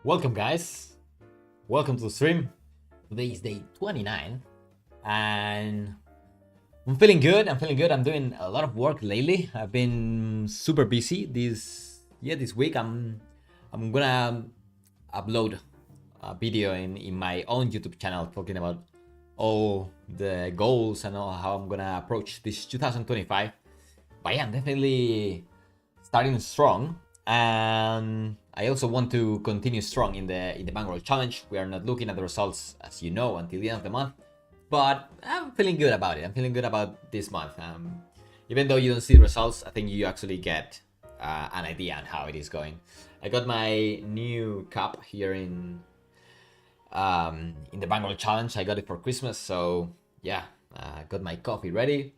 Welcome guys, welcome to the stream. Today is day 29 and I'm feeling good. I'm doing a lot of work lately. I've been super busy this week. I'm gonna upload a video in my own YouTube channel talking about all the goals and all how I'm gonna approach this 2025. But yeah, I'm definitely starting strong, and I also want to continue strong in the bankroll challenge. We are not looking at the results, as you know, until the end of the month, but I'm feeling good about it. I'm feeling good about this month. Even though you don't see the results, I think you actually get an idea on how it is going. I got my new cup here in the bankroll challenge. I got it for Christmas, so yeah, I got my coffee ready,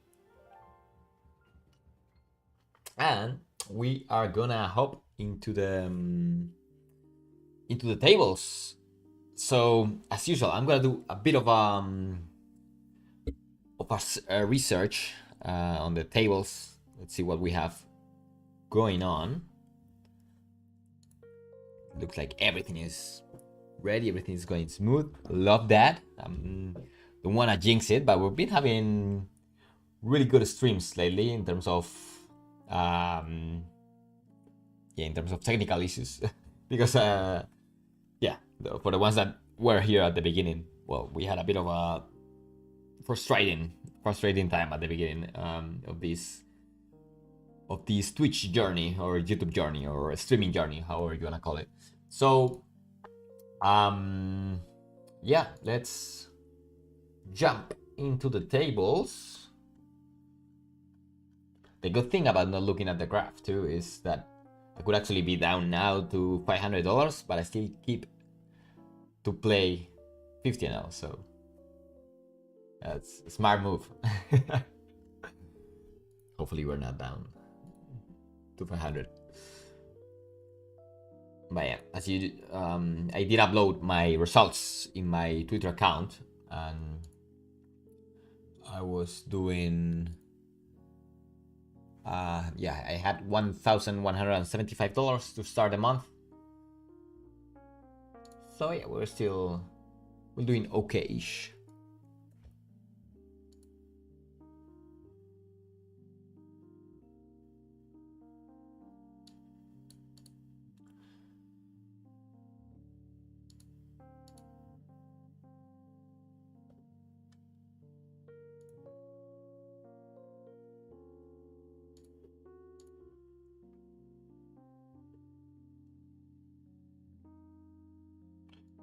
and we are gonna hop into the tables. So as usual, I'm gonna do a bit of research on the tables. Let's see what we have going on. Looks like everything is ready, everything is going smooth. Love that. Don't wanna jinx it, but we've been having really good streams lately in terms of technical issues. Because for the ones that were here at the beginning, well, we had a bit of a frustrating time at the beginning of this Twitch journey or YouTube journey or streaming journey, however you wanna call it. So let's jump into the tables. The good thing about not looking at the graph too is that I could actually be down now to $500, but I still keep to play 50 NL, so that's a smart move. Hopefully we're not down to 500. But yeah, as you, I did upload my results in my Twitter account, and I was doing. I had $1,175 to start the month. So yeah, we're doing okay-ish.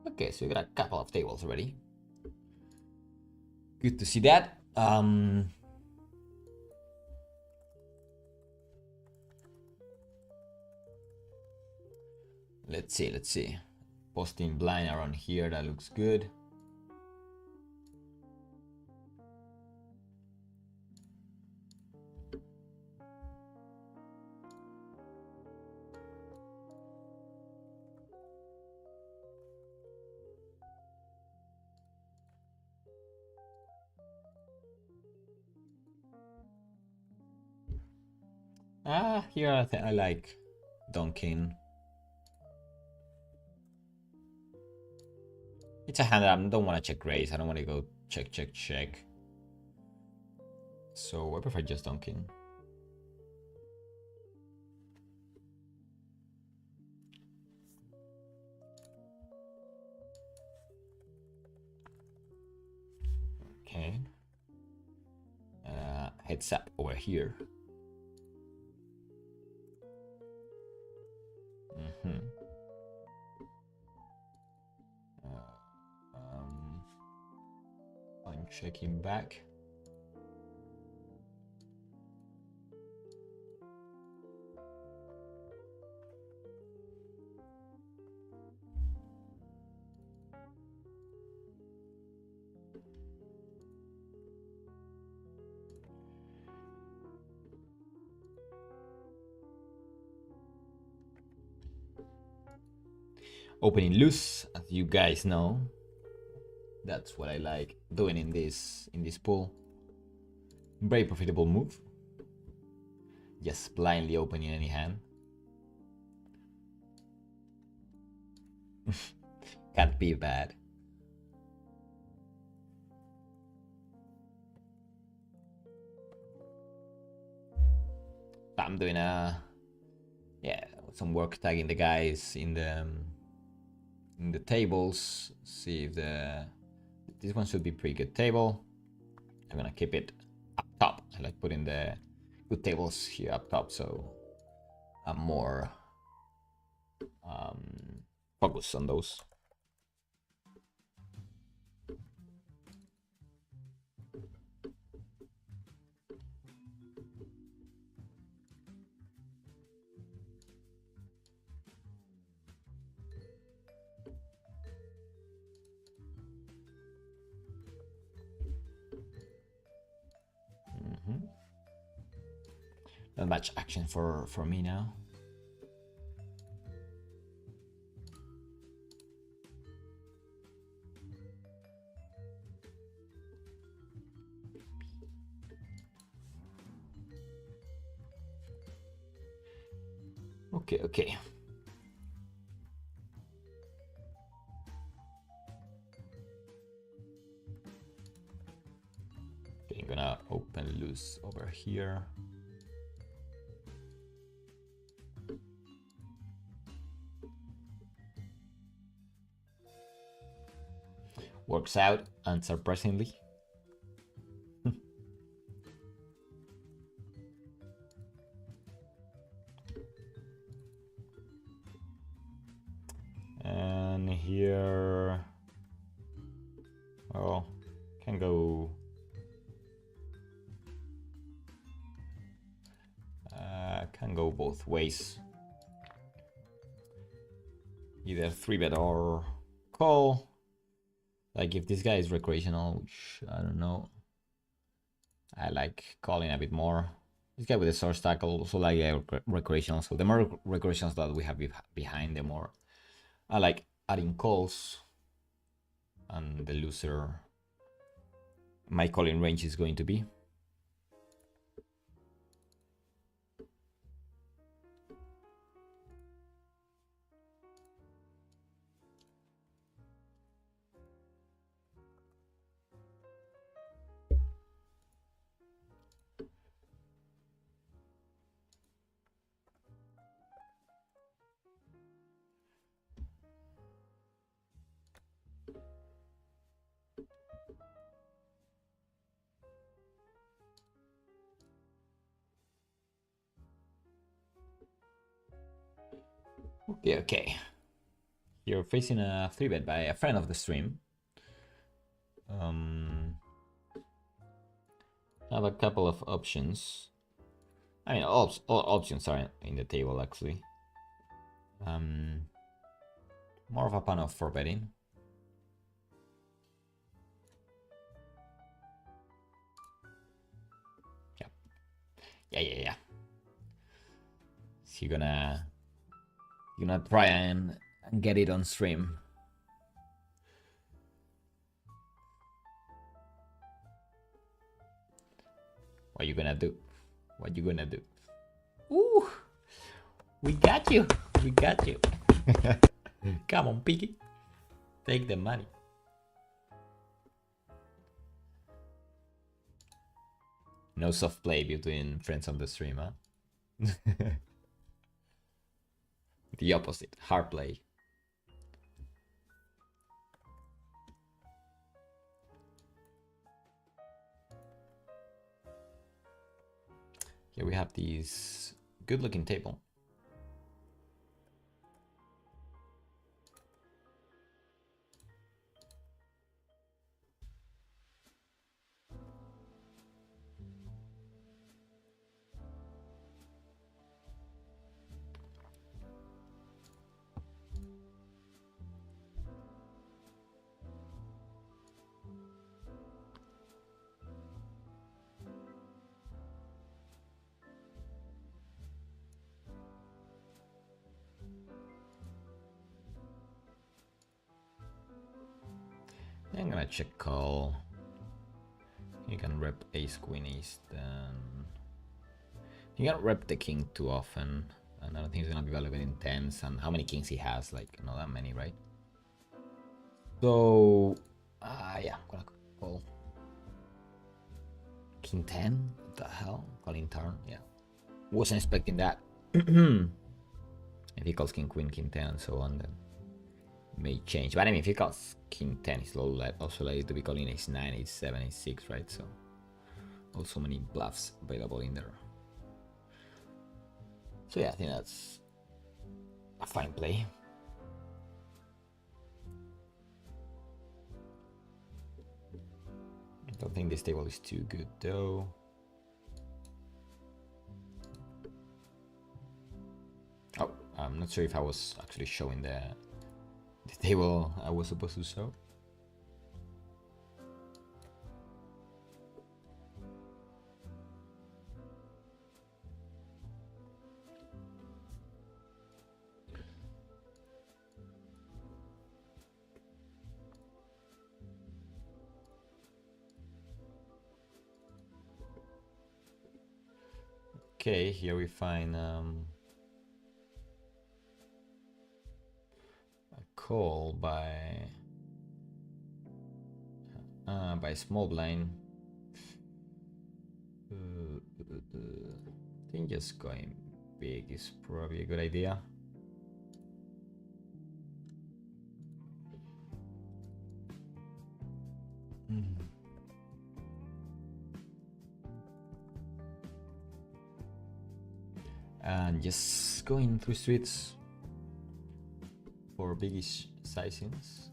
Okay, so we got a couple of tables already. Good to see that. Let's see. Posting blind around here, that looks good. Here I like Donkin. It's a hand that I don't want to check raise. I don't want to go check. So I prefer just Donkin. Okay. Heads up over here. I'm checking back. Opening loose, as you guys know. That's what I like doing in this pool. Very profitable move. Just blindly opening any hand. Can't be bad. I'm doing some work tagging the guys in the tables. See if this one should be pretty good table. I'm gonna keep it up top. I like putting the good tables here up top, so I'm more focused on those. Not much action for me now. Okay. Okay, I'm gonna open loose over here. Works out, unsurprisingly. And here, well, can go. Can go both ways. Either 3-bet or call. Like if this guy is recreational, which I don't know. I like calling a bit more. This guy with the source tackle also like recreational. So the more recreations that we have behind, the more I like adding calls. And the looser my calling range is going to be. Okay. You're facing a 3-bet by a friend of the stream. Have a couple of options. I mean, all options are in the table actually. More of a pan of 4-betting. Yeah. So you're gonna try and get it on stream. What you gonna do? What you gonna do? Ooh, we got you. We got you. Come on, Piggy. Take the money. No soft play between friends on the stream, huh? The opposite, hard play. Here we have this good looking table. I'm gonna check call. You can rep ace queen ace, then you can't rep the king too often, and I don't think he's gonna be valuable in tens. And how many kings he has? Like not that many, right? So, yeah, I'm gonna call King 10. What the hell? Calling turn, yeah. Wasn't expecting that. If he calls King Queen, King 10, and so on, then may change. But I mean, if he calls King 10, he's also likely to be calling Ace 9, Ace 7, Ace 6, right? So, also many bluffs available in there. So yeah, I think that's a fine play. I don't think this table is too good though. Oh, I'm not sure if I was actually showing the table I was supposed to show. Okay, here we find a call by small blind. I think just going big is probably a good idea. And just going through streets for biggish sizings.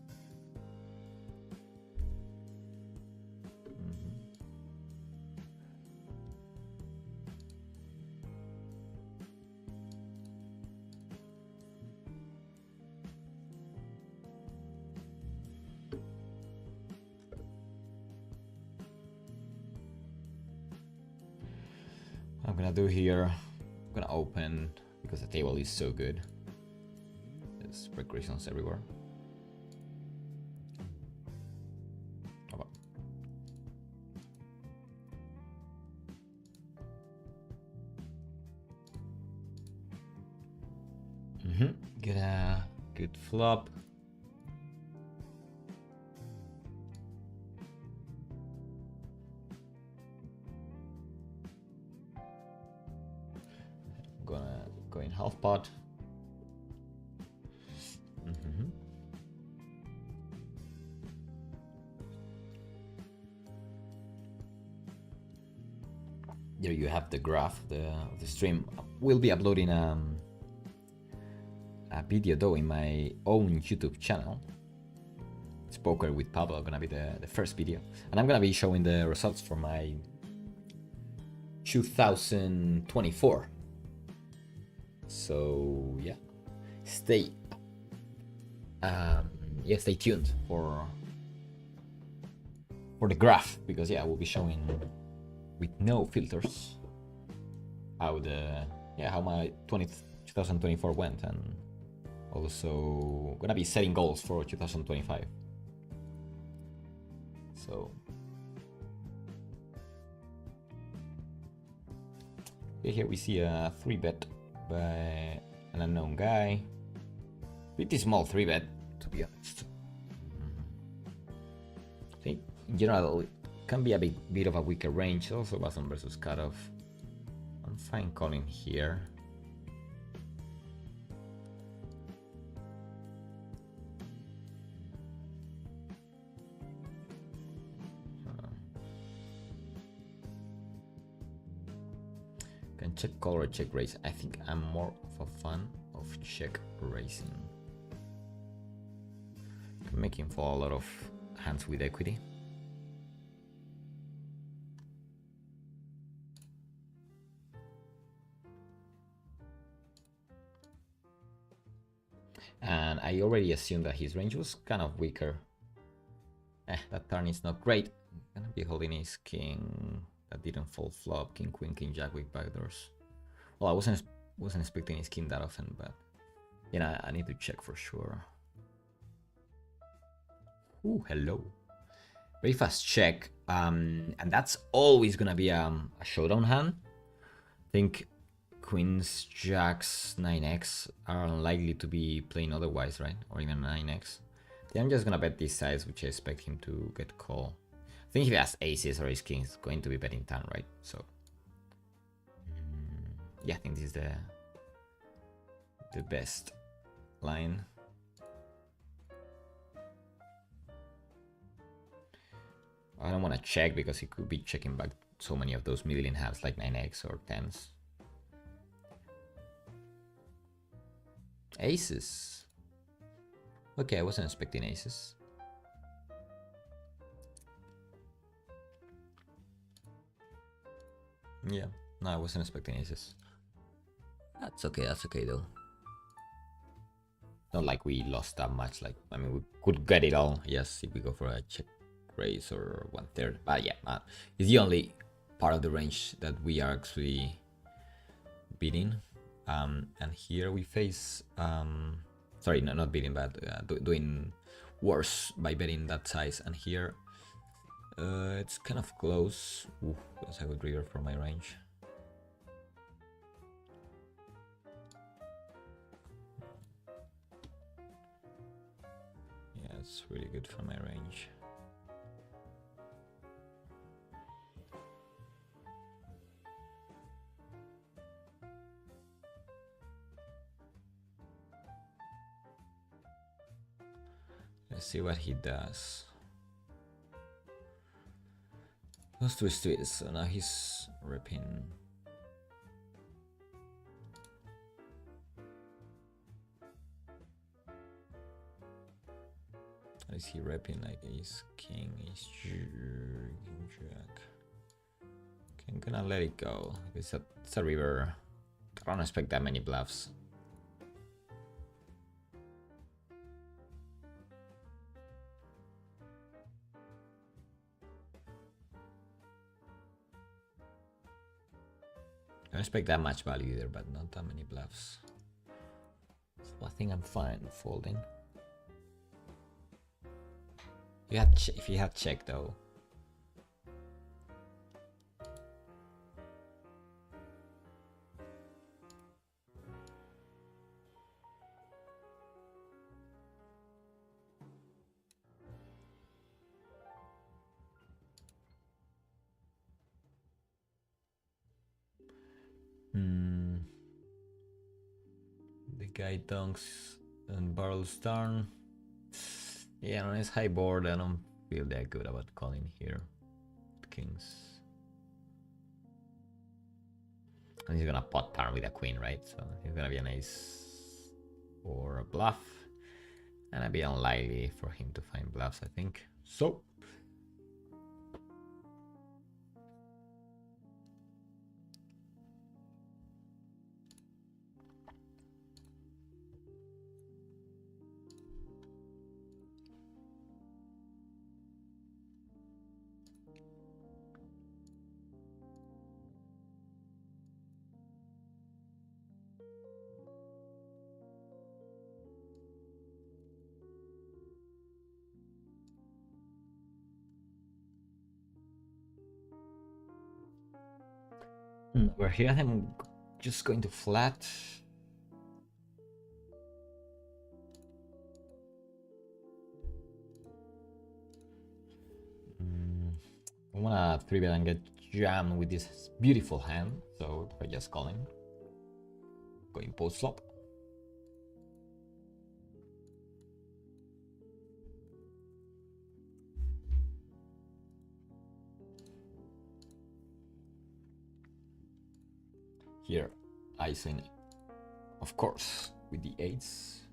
I'm gonna do here, I'm gonna open because the table is so good. There's regressions everywhere. Oh, get a good flop. Gonna go in half pot. There you have the graph, the stream. We'll be uploading a video though in my own YouTube channel. It's Poker with Pablo, gonna be the first video, and I'm gonna be showing the results for my 2024. So yeah, stay tuned for the graph, because yeah, we'll be showing with no filters how my 2024 went, and also gonna be setting goals for 2025. So here we see a 3-bet by an unknown guy. Pretty small 3-bet, to be honest. I think in general it can be a bit of a weaker range. Also button versus cutoff. I'm fine calling here. Can check call or check raise. I think I'm more of a fan of check raising. Making for a lot of hands with equity. And I already assumed that his range was kind of weaker. That turn is not great. I'm gonna be holding his king that didn't fold flop, king queen, king jack with backdoors. Well, I wasn't expecting his king that often, but you know, I need to check for sure. Ooh, hello. Very fast check. And that's always gonna be a showdown hand. I think queens, jacks, 9x are unlikely to be playing otherwise, right? Or even 9x. Yeah, I'm just gonna bet this size, which I expect him to get call. I think if he has aces or ace king, it's going to be betting turn, right? So yeah, I think this is the best line. I don't want to check because he could be checking back so many of those middling hands like 9x or 10s. Aces. Okay, I wasn't expecting aces. Yeah, no, I wasn't expecting aces. That's okay though. Not like we lost that much, like, I mean, we could get it all, yes, if we go for a check raise or 1/3. But yeah, it's the only part of the range that we are actually beating. And here we face, sorry, no, not beating, but doing worse by betting that size. And here, it's kind of close. Ooh, that's a good river for my range. Yeah, it's really good for my range. Let's see what he does. Those two streets, so now he's ripping. What is he ripping? Like ace king, ace jack. Okay, I'm gonna let it go. It's a river. I don't expect that many bluffs. I don't expect that much value either, but not that many bluffs. So I think I'm fine folding. If he had check though. The guy dunks and barrels turn. Yeah, on his high board, I don't feel that good about calling here. Kings. And he's gonna pot turn with a queen, right? So he's gonna be an ace or a bluff. And it'd be unlikely for him to find bluffs, I think. So we're here. I'm just going to flat. I wanna 3-bet and get jammed with this beautiful hand, so we're just calling. Going post flop. Here, icing, of course, with the eights,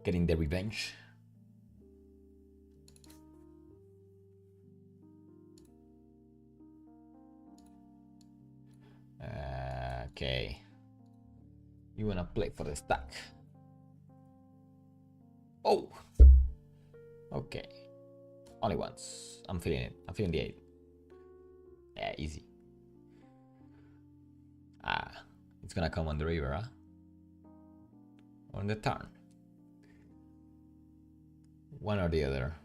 getting the revenge. Okay, you wanna play for the stack? Oh, okay. Only once. I'm feeling it. I'm feeling the 8. Yeah, easy. It's gonna come on the river, huh? On the turn. One or the other.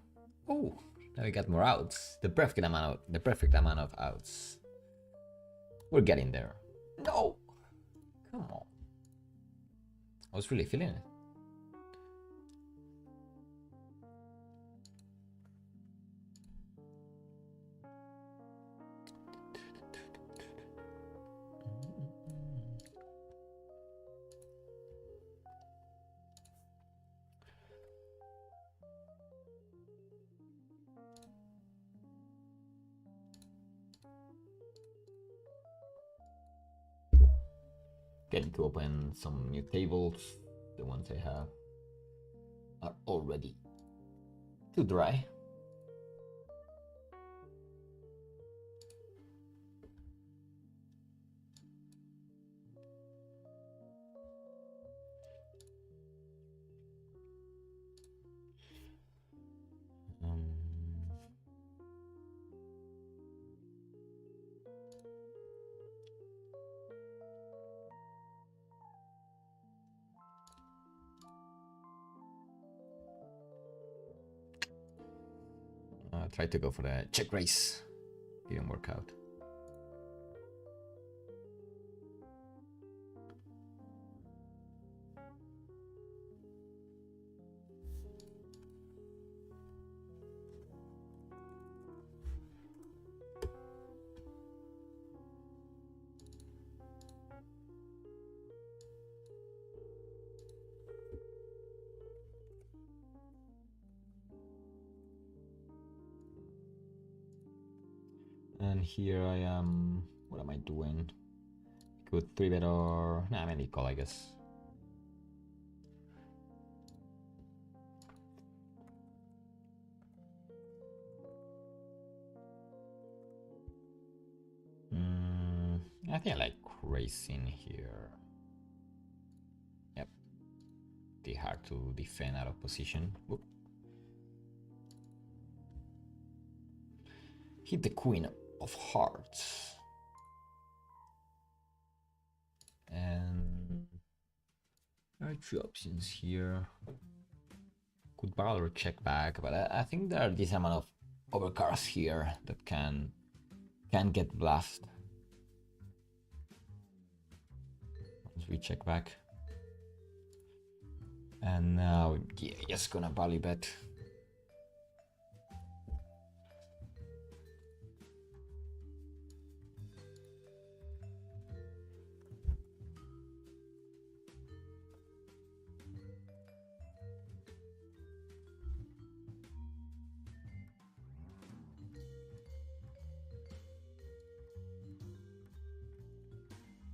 Oh, now we got more outs. The perfect amount of outs. We're getting there. No! Come on. I was really feeling it. getting to open some new tables. The ones I have are already too dry. Tried to go for the check raise, didn't work out. And here I am. What am I doing? Good 3-bet or nah, maybe call, I guess. I think I like raising here. Yep. It's hard to defend out of position. Whoop. Hit the queen of hearts. And there are 2 options here. Could barrel or check back, but I think there are this amount of overcards here that can get bluffed. Once we check back. And now, yeah, just gonna value bet.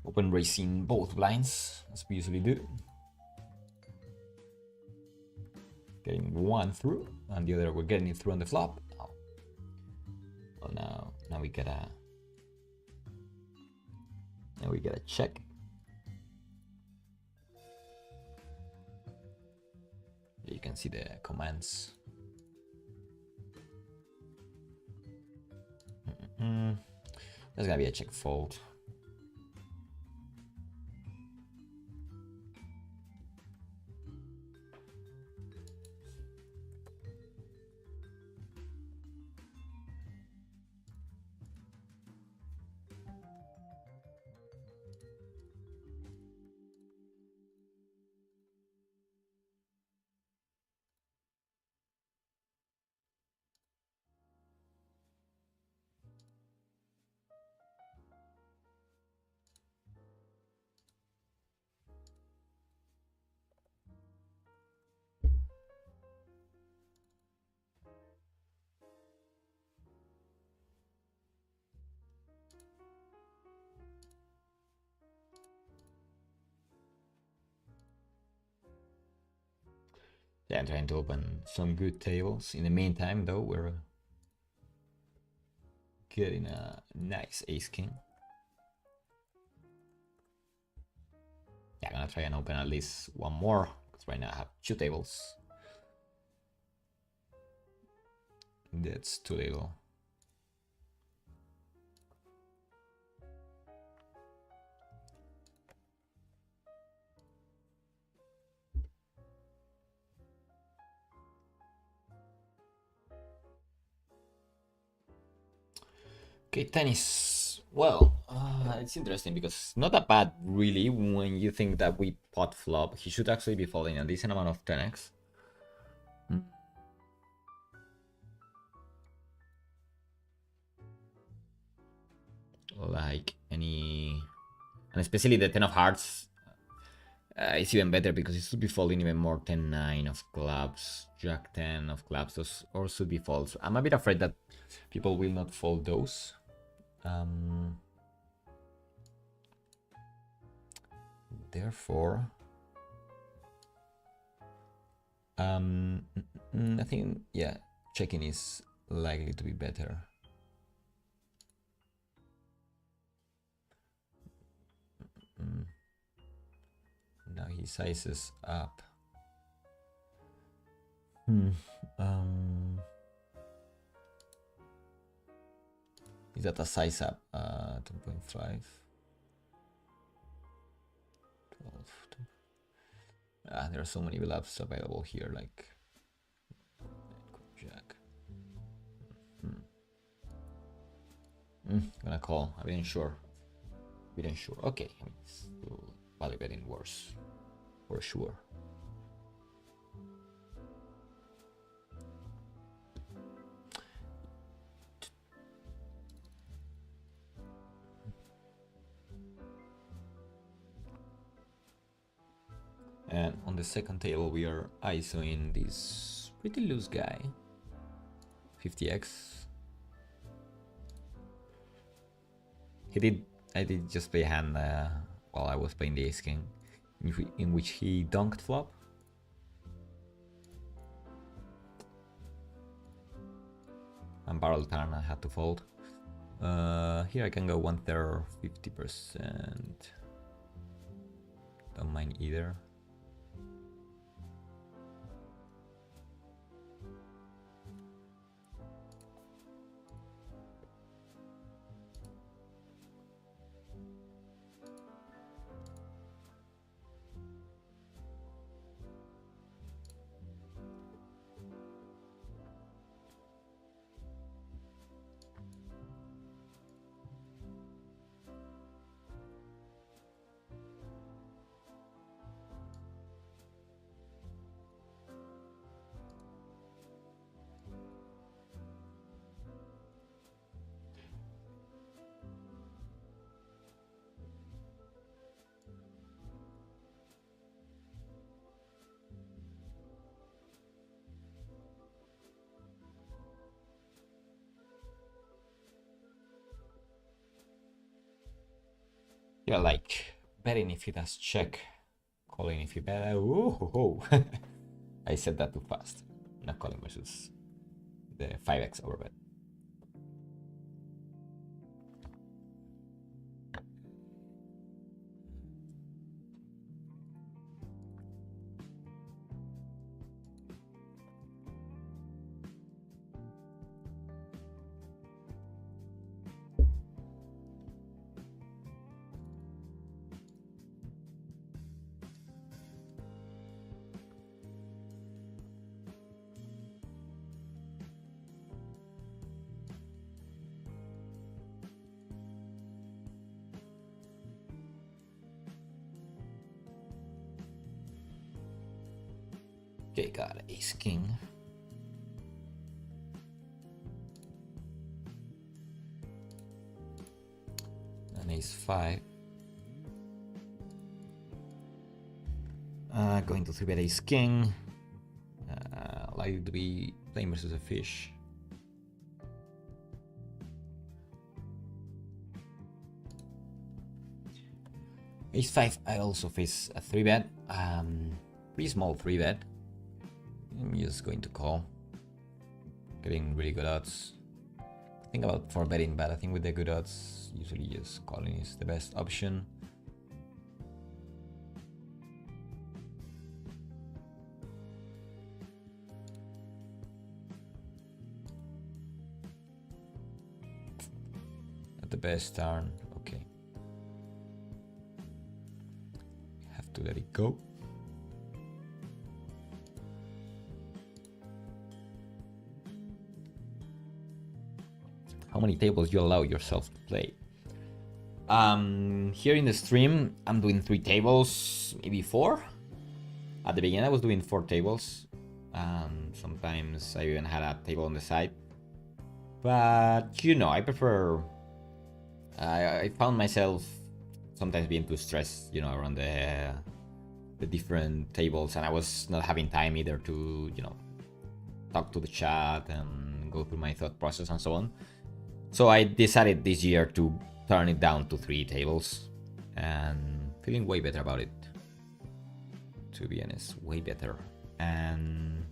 Open raising both blinds, as we usually do. Getting one through, and the other we're getting it through on the flop. Oh. Well, now we get a check. You can see the commands. There's gonna be a check fold. Yeah, I'm trying to open some good tables. In the meantime, though, we're getting a nice ace-king. Yeah, I'm gonna try and open at least one more, because right now I have 2 tables. That's too little. Okay, tennis. Well, it's interesting because not that bad, really, when you think that we pot flop. He should actually be folding a decent amount of 10x. Like any... And especially the 10 of hearts. It's even better because it should be folding even more 10-9 of clubs, Jack 10 of clubs, those all should be folds. I'm a bit afraid that people will not fold those. therefore, I think, yeah, checking is likely to be better. Now he sizes up. Is that a size up? 2.5. 12. There are so many bluffs available here, like Jack. Gonna call. I didn't sure. Okay, I mean, it's still value betting worse, for sure. And on the second table, we are ISOing this pretty loose guy, 50x. I did just play a hand while I was playing the ace king, in which he donked flop. And barrel turn, I had to fold. Here I can go 1/3, 50%. Don't mind either. Yeah, like betting if he does check, calling if he bet. Oh. I said that too fast. Not calling versus the 5x overbet. Okay, got ace king. And ace 5. Going to 3-bet ace king. Likely to be playing versus a fish. Ace 5, I also face a 3-bet. Pretty small 3-bet. I'm just going to call. Getting really good odds. Think about 4-betting, but I think with the good odds, usually just calling is the best option. At the best turn, okay. Have to let it go. How many tables you allow yourself to play? Here in the stream, I'm doing 3 tables, maybe 4. At the beginning, I was doing 4 tables. Sometimes I even had a table on the side. But, you know, I prefer... I found myself sometimes being too stressed, you know, around the different tables. And I was not having time either to, you know, talk to the chat and go through my thought process and so on. So I decided this year to turn it down to 3 tables and feeling way better about it. to be honest, way better. And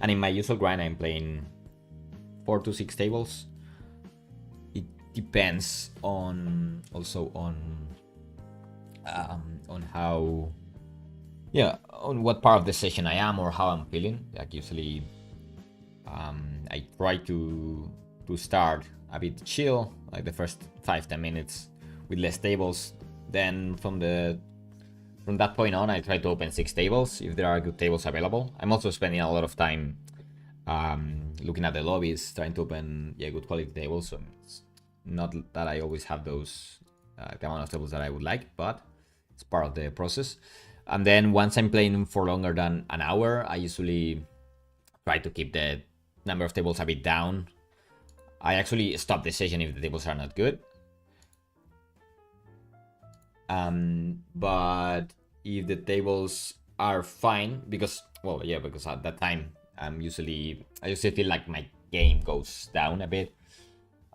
in my usual grind, I'm playing 4 to 6 tables. It depends on also on how, yeah, on what part of the session I am or how I'm feeling. Like usually, I try to start a bit chill, like the first 5-10 minutes with less tables. Then from that point on, I try to open 6 tables if there are good tables available. I'm also spending a lot of time looking at the lobbies, trying to open good quality tables. So it's not that I always have those the amount of tables that I would like, but it's part of the process. And then once I'm playing for longer than an hour, I usually try to keep the number of tables a bit down. I actually stop the session if the tables are not good. But if the tables are fine, because at that time I usually feel like my game goes down a bit,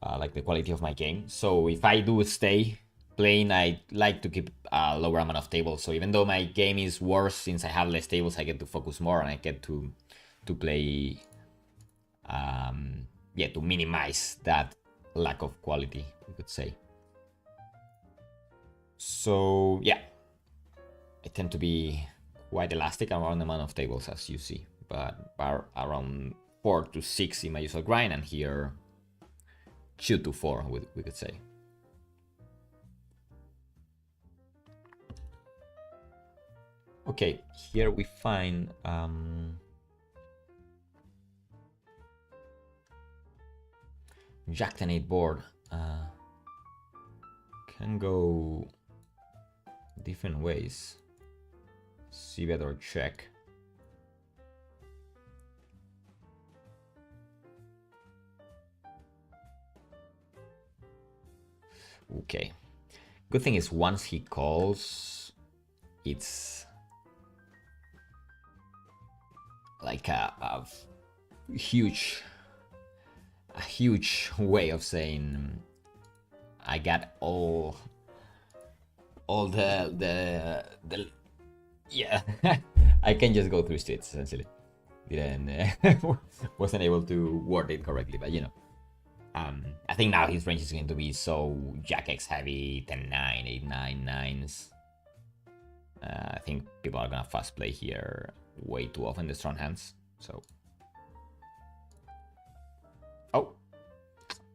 like the quality of my game. So if I do stay playing, I like to keep a lower amount of tables. So even though my game is worse, since I have less tables, I get to focus more and I get to play, to minimize that lack of quality, you could say. So yeah, I tend to be quite elastic around the amount of tables, as you see, but around 4 to 6 in my usual grind, and here 2 to 4, we could say. Okay, here we find Jack 10-8 board. Can go different ways. See bet or check. Okay. Good thing is once he calls, it's like a huge way of saying I got all the yeah. I can just go through streets essentially. Wasn't able to word it correctly, but you know. I think now his range is going to be so Jack X heavy, 10-9, 8-9, 9s. I think people are gonna fast play here way too often, the strong hands. So, oh,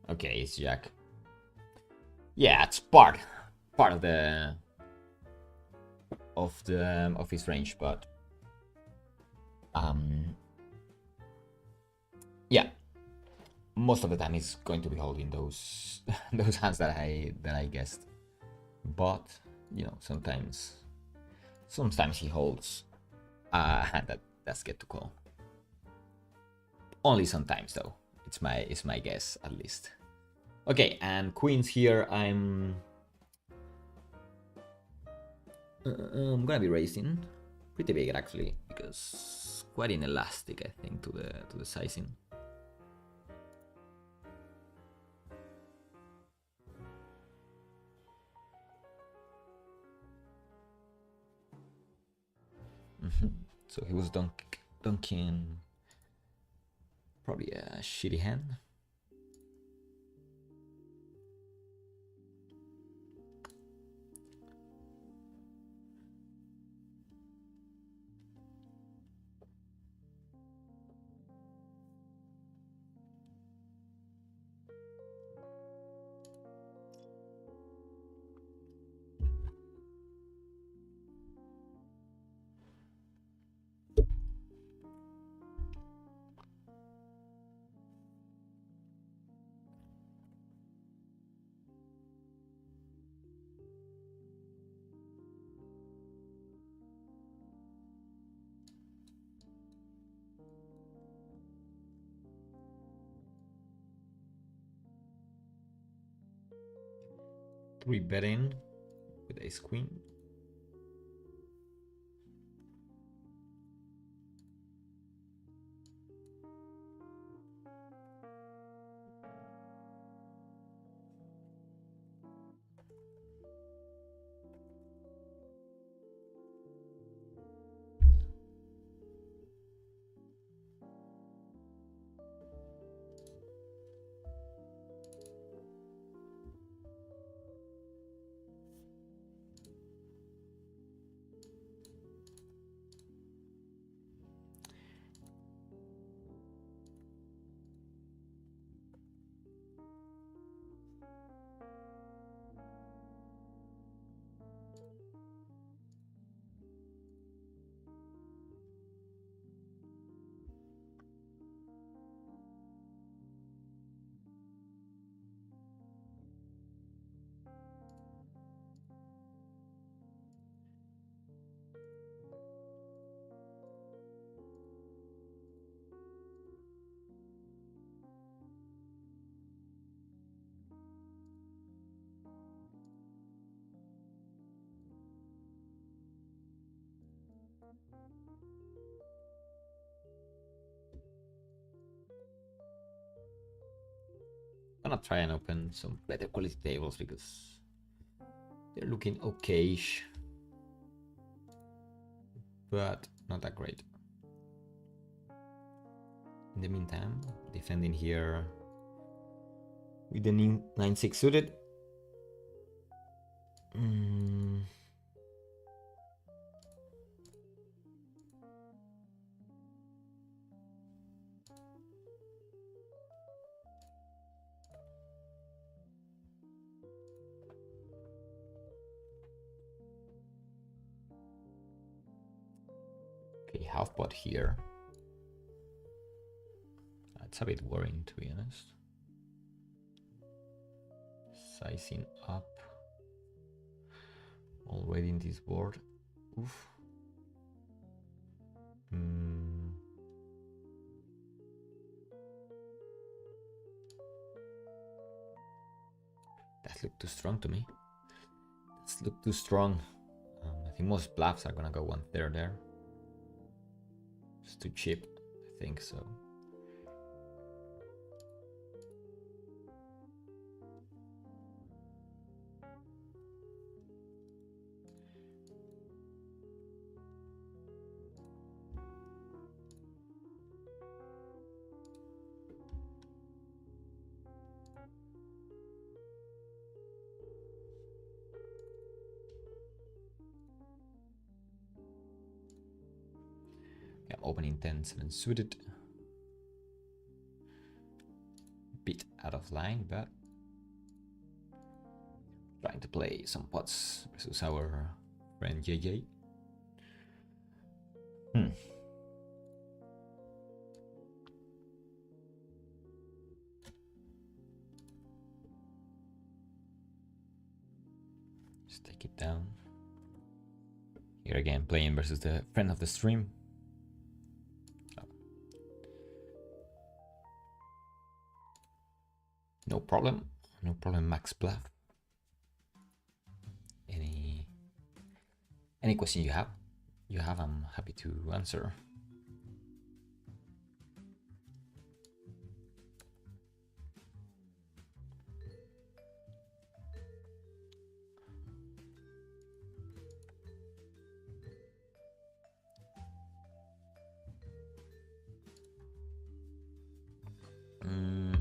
okay, it's Jack. Yeah, it's part of his range, but yeah, most of the time he's going to be holding those hands that I guessed. But you know, sometimes he holds a hand that does get to call. Only sometimes though. It's my guess at least. Okay, and queens here. I'm gonna be raising pretty big actually, because quite inelastic I think to the sizing. So he was dunking probably a shitty hand. Three betting with ace queen. I'm gonna try and open some better quality tables because they're looking okayish, but not that great. In the meantime, defending here with the 9-6 suited. Okay, half pot here. It's a bit worrying, to be honest. Sizing up already in this board. Oof. That looked too strong to me. That looked too strong. I think most bluffs are gonna go 1/3 there. It's too cheap, I think so. I'm opening 10-7 suited. Bit out of line, but trying to play some pots versus our friend JJ. Just take it down. Here again, playing versus the friend of the stream. No problem, max bluff. Any question you have, I'm happy to answer.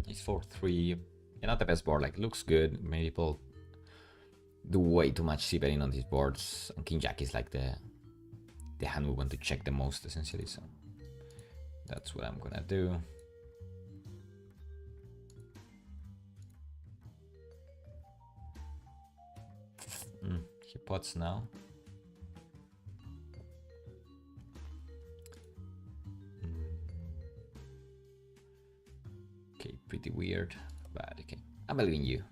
It's 4-3. Not the best board. Like, looks good. Many people do way too much c-betting on these boards, and King Jack is like the hand we want to check the most, essentially. So that's what I'm gonna do. He pots now. Okay, pretty weird, but okay. I believe in you.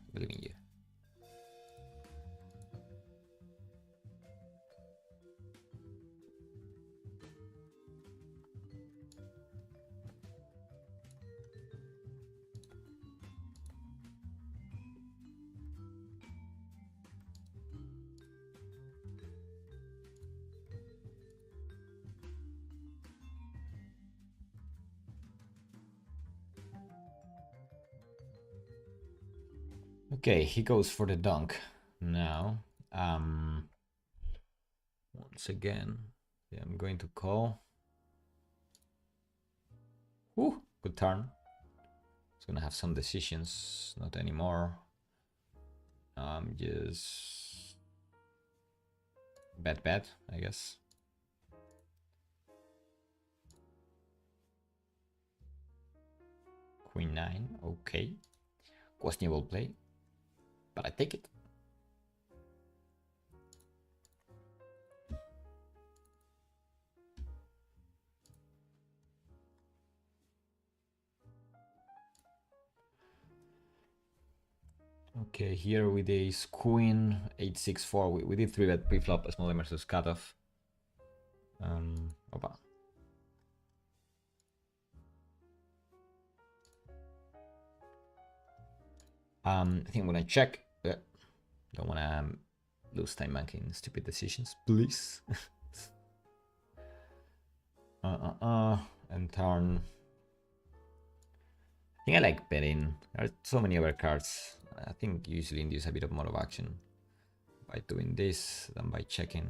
Okay, he goes for the dunk now. Once again, yeah, I'm going to call. Ooh, good turn. It's gonna have some decisions, not anymore. Just bet, I guess. Queen 9, okay. Questionable play, but I take it. Okay, here with ace queen 8-6-4, we did 3-bet pre-flop, small versus cutoff. Opa. I think I'm gonna check. Don't wanna lose time making stupid decisions, please. And turn. I think I like betting. There are so many other cards. I think usually induce a bit of more of action by doing this than by checking.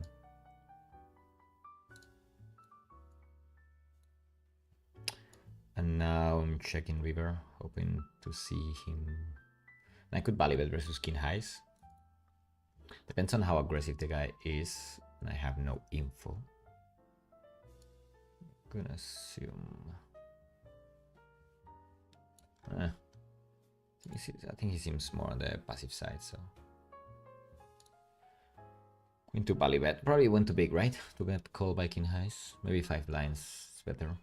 And now I'm checking river, hoping to see him. And I could value bet versus king highs. Depends on how aggressive the guy is, and I have no info. I'm gonna assume. I think he seems more on the passive side, so. Queen to value bet. Probably went too big, right? To get called by king highs. Maybe 5 blinds is better.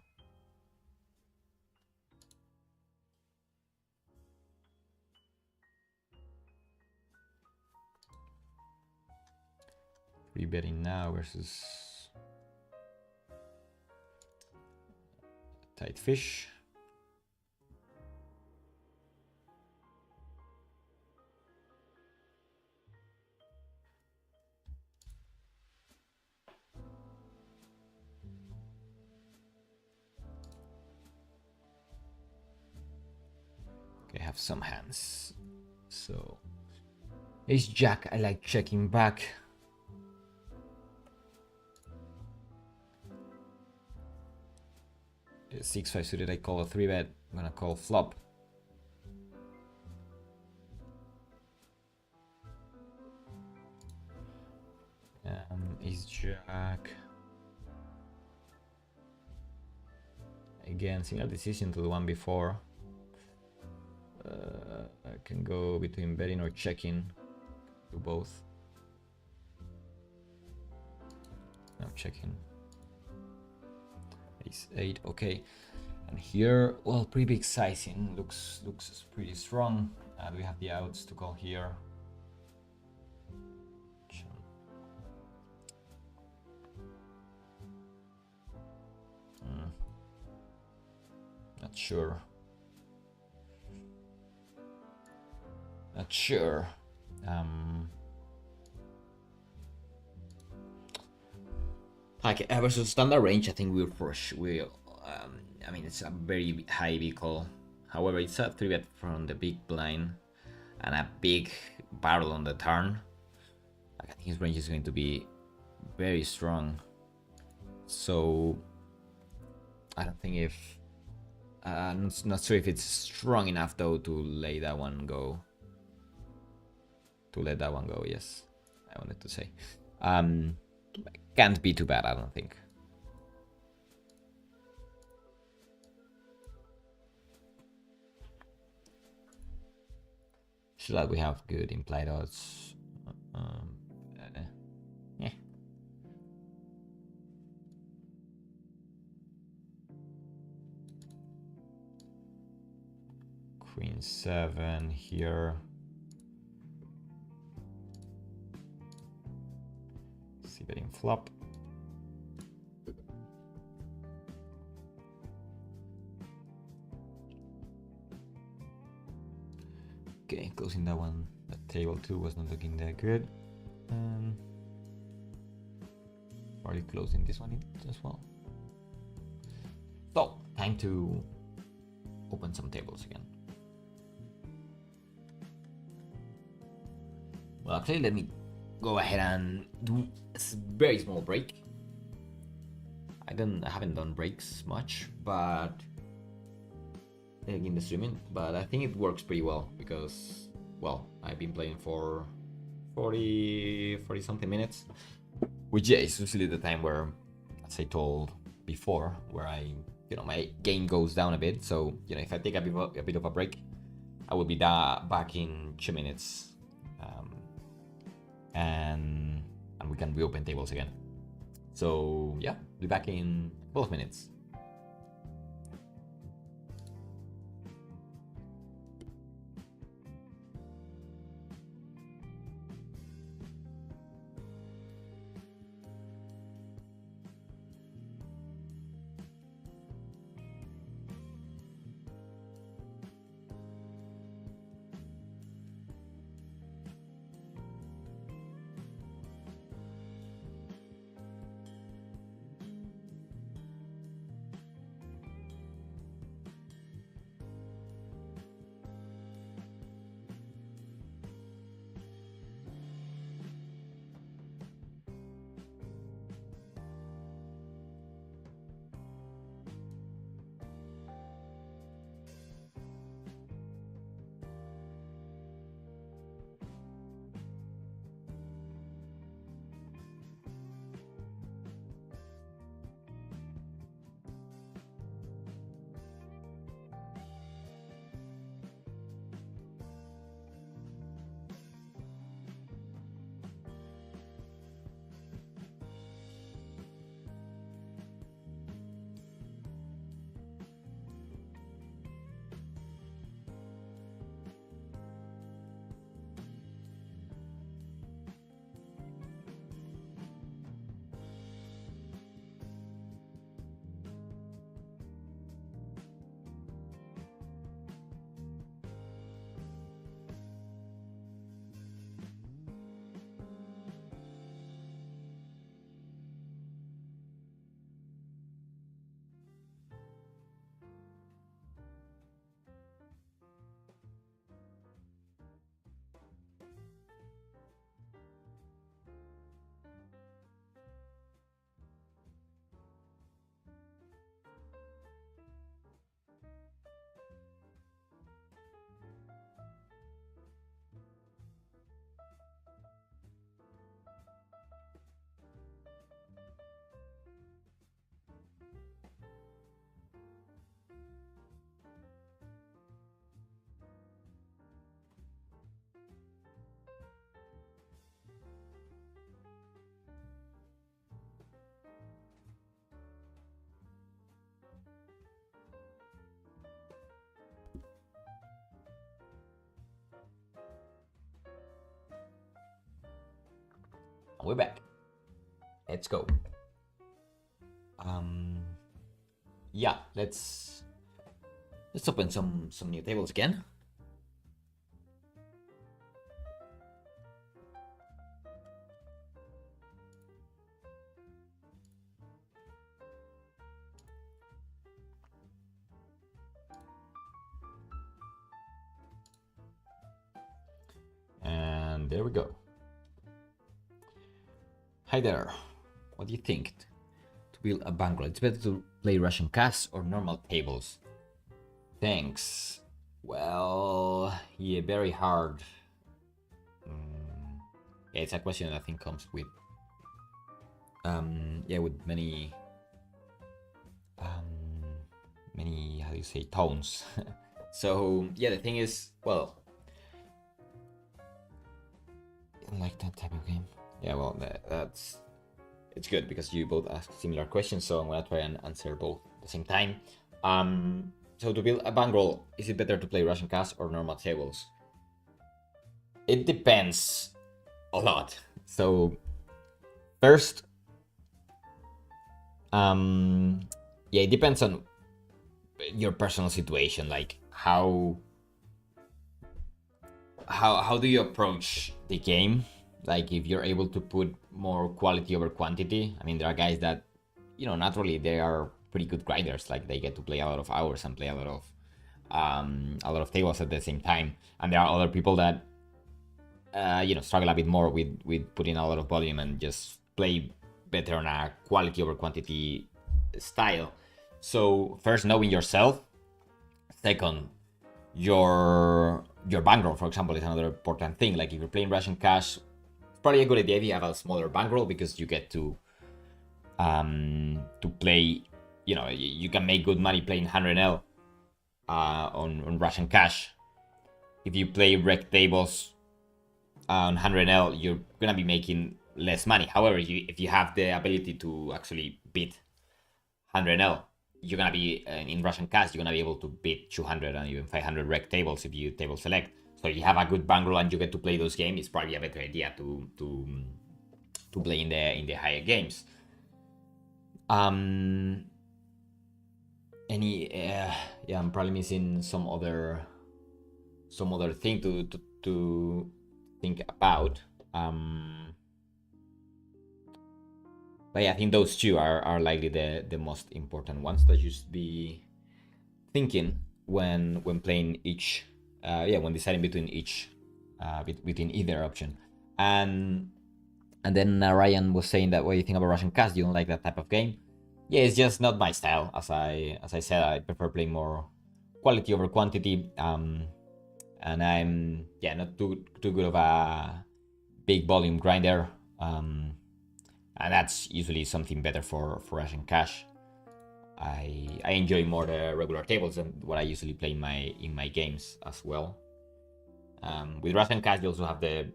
Free betting now versus tight fish. Okay, I have some hands. So ace jack, I like checking back. Ace 6-5 suited, I call a 3-bet. I'm gonna call flop. Ace jack. Again, similar decision to the one before. I can go between betting or checking. Do both. No, checking. Ace 8, okay. And here, well, pretty big sizing. Looks pretty strong. Do we have the outs to call here? Not sure. Not sure. Like versus standard range, I think we'll push. I mean, it's a very high vehicle. However, it's a 3-bet from the big blind and a big barrel on the turn. Like, I think his range is going to be very strong. So I don't think if I'm not sure if it's strong enough though to let that one go. Yes, I wanted to say. Can't be too bad, I don't think. Should that we have good implied odds. Yeah. Queen 7 here. See betting flop. Okay, closing that one. That table 2 was not looking that good. Already closing this one as well. So, time to open some tables again. Well, actually, let me go ahead and do a very small break. I haven't done breaks much, but in the streaming, but I think it works pretty well because, well, I've been playing for 40 something minutes, which is usually the time where, as I told before, where my game goes down a bit. So if I take a bit of a break, I will be back in 2 minutes, and we can reopen tables again. So yeah, be back in 12 minutes. We're back. Let's go. Yeah, let's open some new tables again. And there we go. Hi there. What do you think? To build a bankroll, it's better to play Russian cash or normal tables? Thanks. Well, yeah, very hard. Yeah, it's a question that I think comes with with many how do you say, tones. So yeah, the thing is, well, I like that type of game. Yeah, well, it's good because you both ask similar questions, so I'm gonna try and answer both at the same time. So to build a bankroll, is it better to play Russian cash or normal tables? It depends a lot. So first, yeah, it depends on your personal situation, like how do you approach the game. Like if you're able to put more quality over quantity. I mean, there are guys that, you know, naturally they are pretty good grinders, like they get to play a lot of hours and play a lot of tables at the same time, and there are other people that struggle a bit more with putting a lot of volume and just play better on a quality over quantity style. So first, knowing yourself. Second, your bankroll, for example, is another important thing. Like if you're playing Russian cash, it's probably a good idea if you have a smaller bankroll, because you get to play, you can make good money playing 100L on Russian cash. If you play rec tables on 100L, you're gonna be making less money. However, if you have the ability to actually beat 100L, you're gonna be in Russian cash, you're gonna be able to beat 200 and even 500 rec tables if you table select. So if you have a good bankroll and you get to play those games, it's probably a better idea to play in the higher games. I'm probably missing some other thing to think about. But yeah, I think those two are likely the most important ones that you should be thinking when playing each, when deciding between each, between either option. And then Ryan was saying that, what do you think about Russian cash? You don't like that type of game? Yeah, it's just not my style. As I said, I prefer playing more quality over quantity. And I'm not too good of a big volume grinder. And that's usually something better for Russian cash. I enjoy more the regular tables than what I usually play in my games as well. With Russian cash, you also have the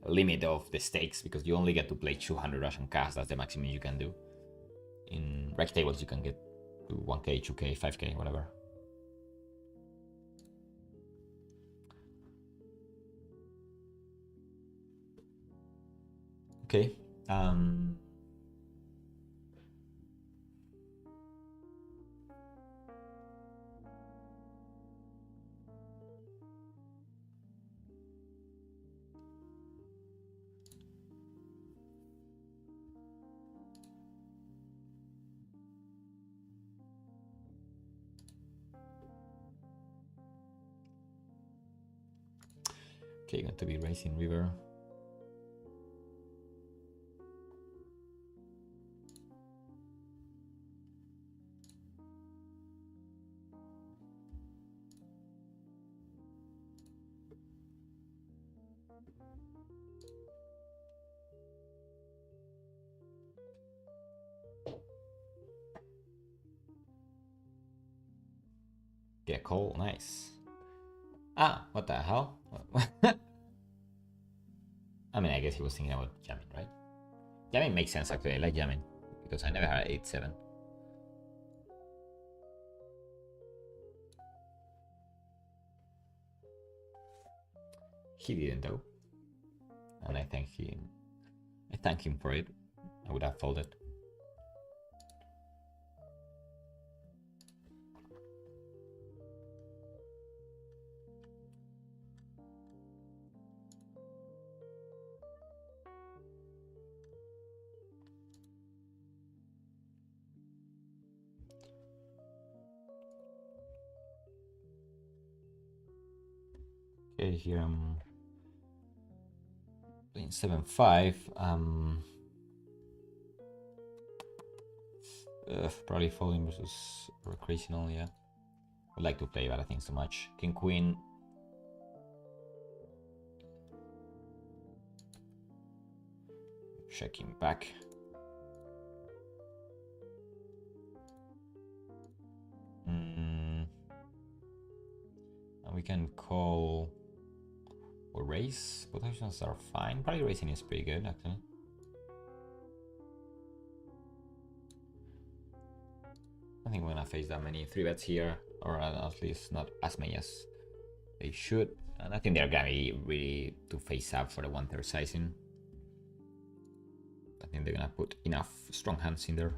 limit of the stakes, because you only get to play 200 Russian cash. That's the maximum you can do. In rec tables, you can get to 1k, 2k, 5k, whatever. Okay. Okay, going to be Racing River. Get coal, nice. Ah, what the hell? I mean, I guess he was thinking about jamming, right? Jamming makes sense, actually. I like jamming, because I never had 8-7. He didn't, though. and I thank him. I thank him for it. I would have folded. Okay, here I'm playing 7-5. Probably folding versus recreational, yeah. Would like to play, but I think so much. King Queen. Checking back. And we can call or raise. Both options are fine. Probably raising is pretty good, actually. I think we're gonna face that many 3-bets here, or at least not as many as they should. And I think they're gonna be ready to face up for the 1/3 sizing. I think they're gonna put enough strong hands in there.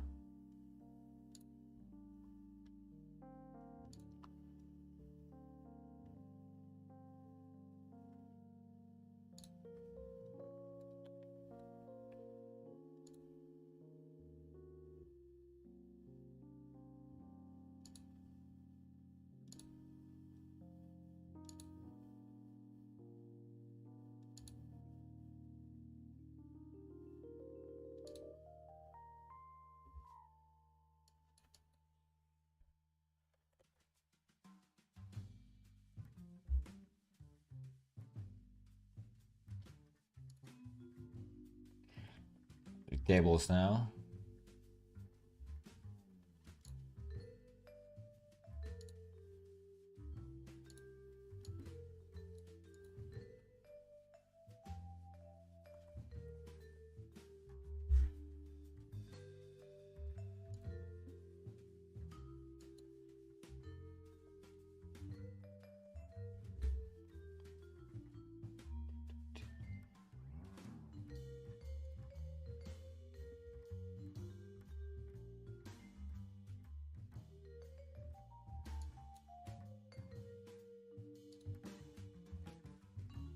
Tables now.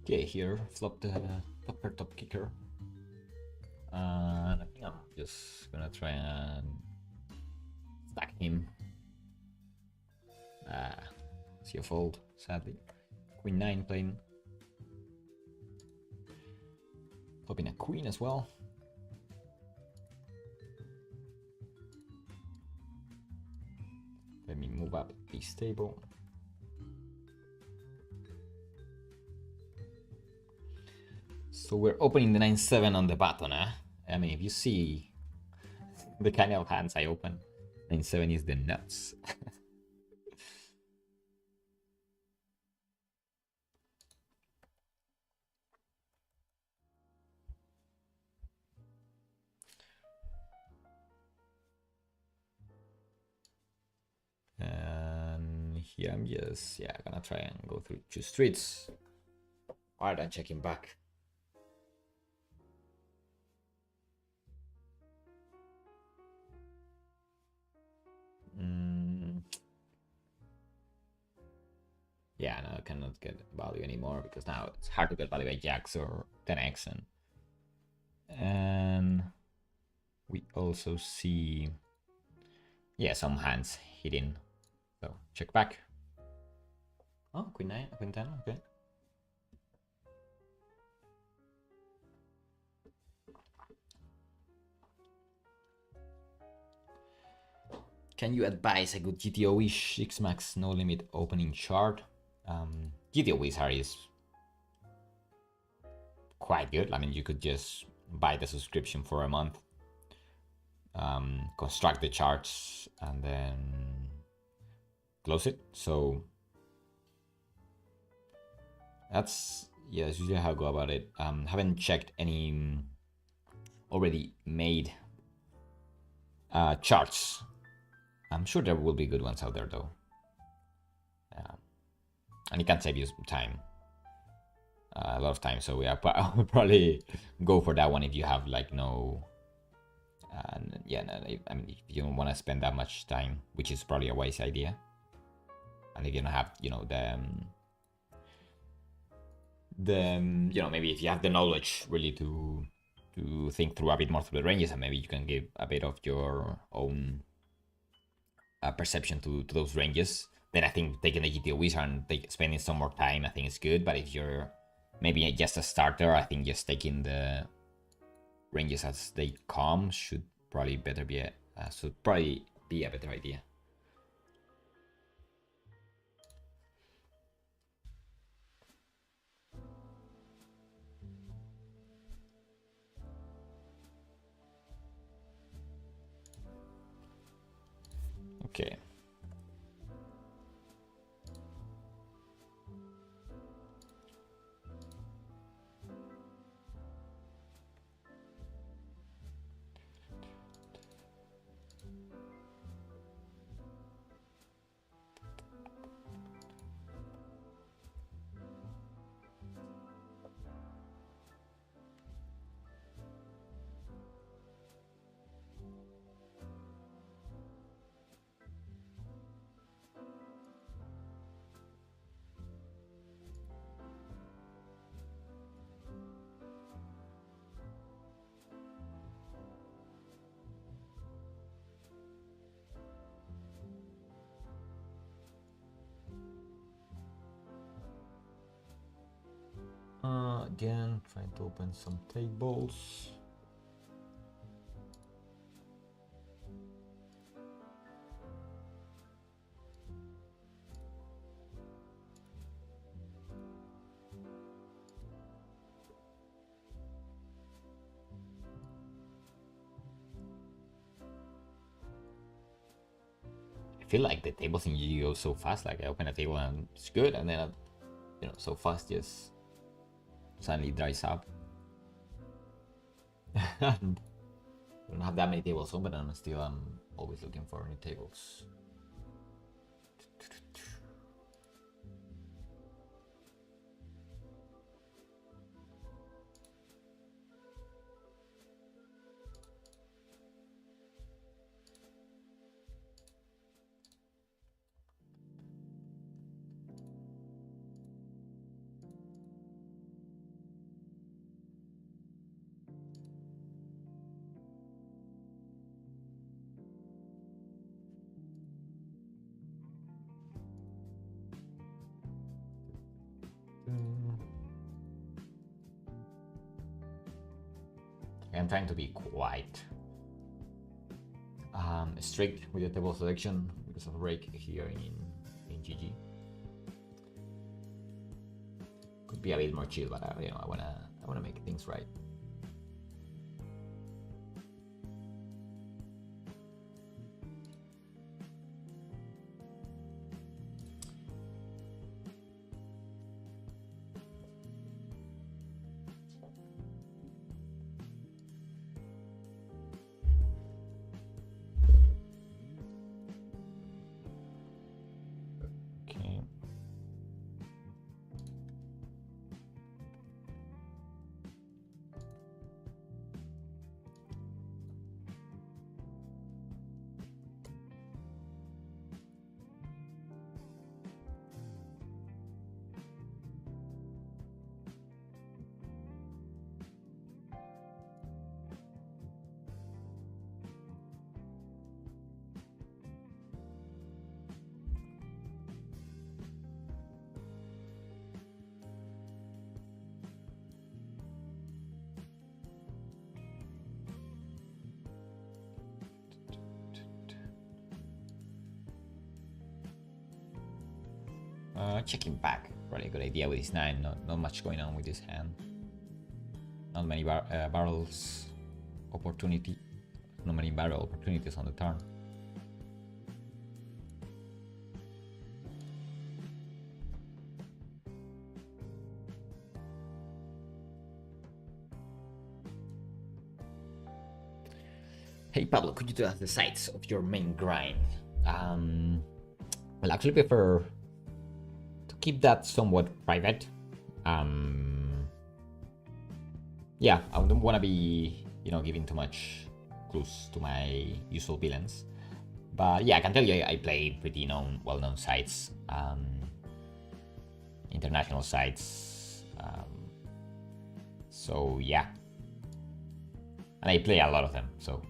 Okay, here flop the top kicker. And I think I'm just gonna try and stack him. See a fold, sadly. Queen 9 playing. Flopping a queen as well. Let me move up this table. So we're opening the 9-7 on the button, huh? I mean, if you see the kind of hands I open, 9-7 is the nuts. And here I'm just, gonna try and go through 2 streets. Alright, I'm checking back. Yeah, no, I cannot get value anymore because now it's hard to get value by jacks or 10x, and we also see, some hands hitting. So check back. Oh, queen 9, queen 10, okay. Can you advise a good GTO ish 6 max no limit opening chart? GTO Wizard is quite good. I mean, you could just buy the subscription for a month, construct the charts, and then close it. So that's usually how I go about it. Haven't checked any already made charts. I'm sure there will be good ones out there though. And it can save you some time. a lot of time. So yeah, I would probably go for that one if you have like no. Yeah, no, I mean, if you don't want to spend that much time, which is probably a wise idea, and if you don't have, you know, maybe if you have the knowledge really to think through a bit more through the ranges, and maybe you can give a bit of your own perception to those ranges, then I think taking the GTO wizard and spending some more time, I think it's good. But if you're maybe just a starter, I think just taking the ranges as they come should probably be a better idea. Okay. Again, trying to open some tables. I feel like the tables in GG go so fast. Like I open a table and it's good, and then you know, so fast just suddenly dries up. I don't have that many tables open, and I'm always looking for new tables. I'm trying to be quite strict with the table selection because of rake here in GG. Could be a bit more chill, but you know, I wanna make things right. Checking back, probably a good idea with this 9. Not much going on with this hand. Not many barrels opportunity. Not many barrel opportunities on the turn. Hey Pablo, could you tell us the sides of your main grind? Well, actually prefer to keep that somewhat private. yeah, I don't want to be, giving too much clues to my usual villains. But yeah, I can tell you I play pretty well-known sites, international sites. So yeah, and I play a lot of them. So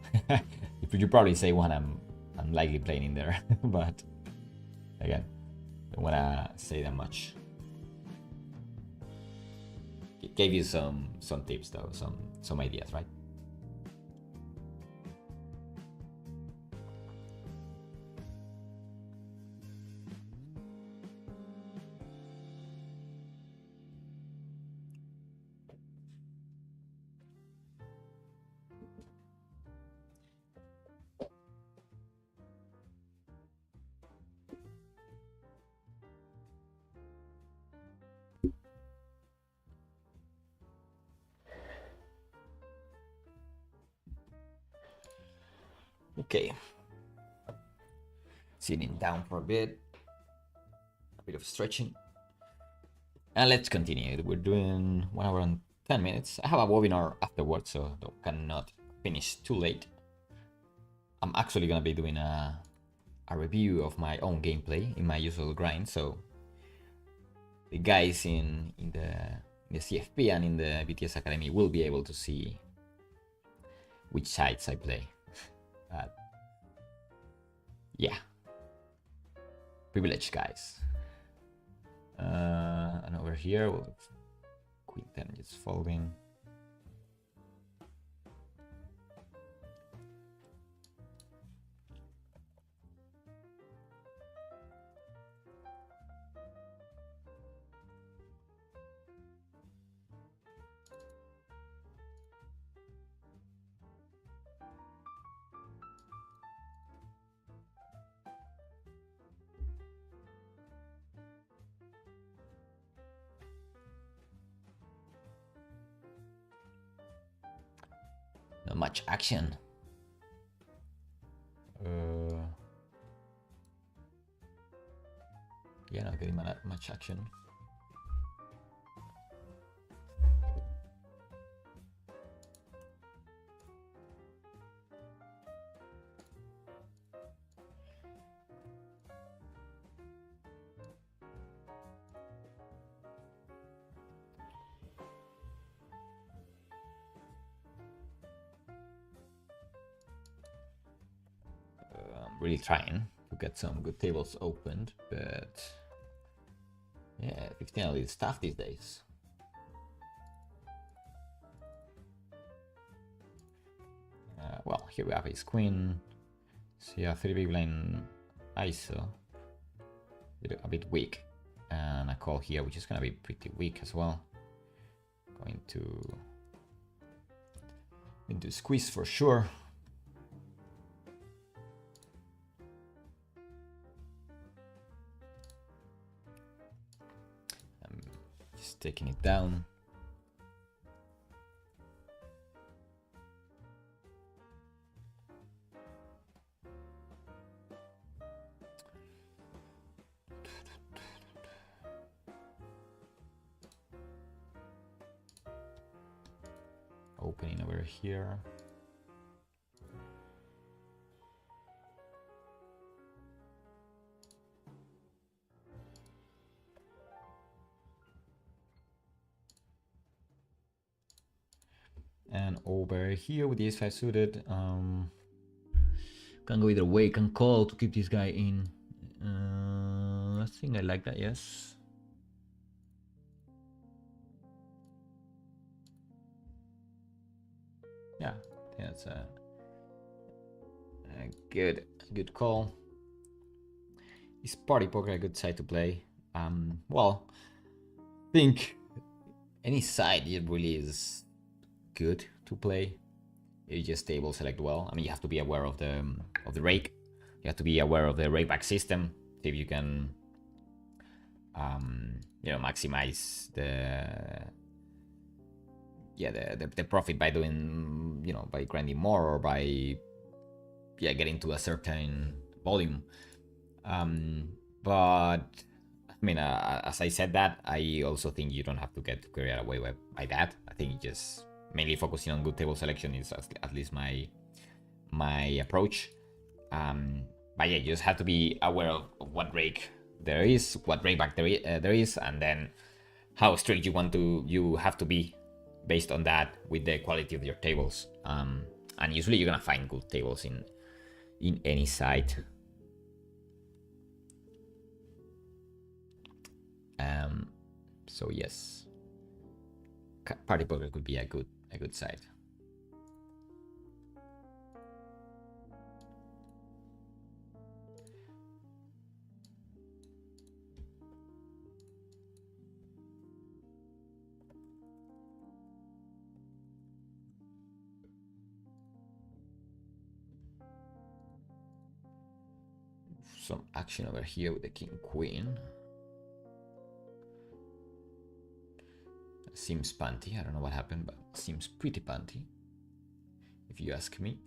you probably say one I'm likely playing in there, but again, don't wanna say that much. It gave you some tips though, some ideas, right? Okay. Sitting down for a bit of stretching. And let's continue. We're doing 1 hour and 10 minutes. I have a webinar afterwards, so I cannot finish too late. I'm actually gonna be doing a review of my own gameplay in my usual grind, so the guys in the CFP and in the BTS Academy will be able to see which sides I play. Yeah. Privileged guys. And over here, we'll have Queen 10 just folding. Not much action. Yeah, not getting much action. Really trying to get some good tables opened, but yeah, 15 is tough these days. Well, here we have ace queen. So yeah, 3 big blind ISO, a bit weak, and a call here, which is gonna be pretty weak as well. Going to squeeze for sure. Taking it down. Opening over here. And over here with the ace 5 suited, can go either way, can call to keep this guy in. I think I like that, yes. Yeah, I think that's a good call. Is party poker a good side to play? Well, I think any side it really is good to play. You just table select well. I mean, you have to be aware of the rake. You have to be aware of the rake back system. See if you can, maximize the profit by doing, by grinding more or by getting to a certain volume. But I mean, as I said that, I also think you don't have to get carried away by that. I think you just mainly focusing on good table selection is at least my approach. But yeah, you just have to be aware of what rake there is, what rake back there is, and then how strict you have to be based on that with the quality of your tables. And usually you're gonna find good tables in any site. So yes, party poker could be a good site. Some action over here with the king queen. Seems punty. I don't know what happened, but seems pretty punty, if you ask me.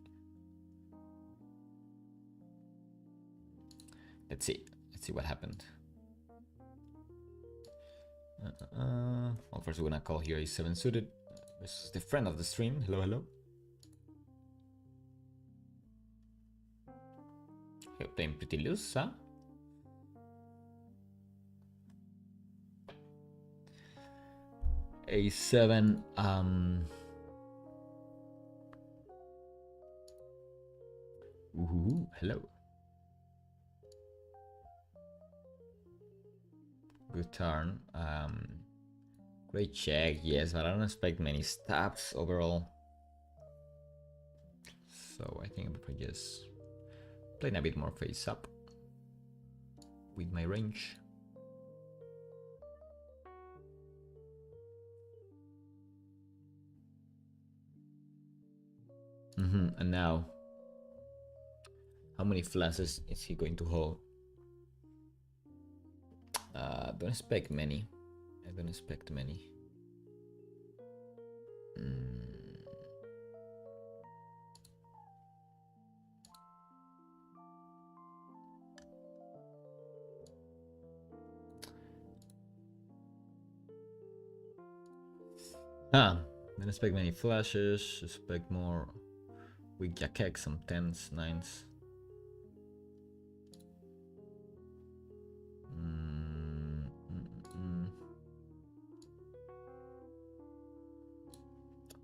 Let's see what happened. Well, first we're gonna call here a7 suited versus the friend of the stream. Hello, hello. You're playing pretty loose, huh? A7. Ooh, hello. Good turn. Great check, yes, but I don't expect many stabs overall. So I think I'm just playing a bit more face up with my range. And now, how many flushes is he going to hold? Don't expect many. I don't expect many. Don't expect many flashes. Expect more weak jack X, some 10s, 9s.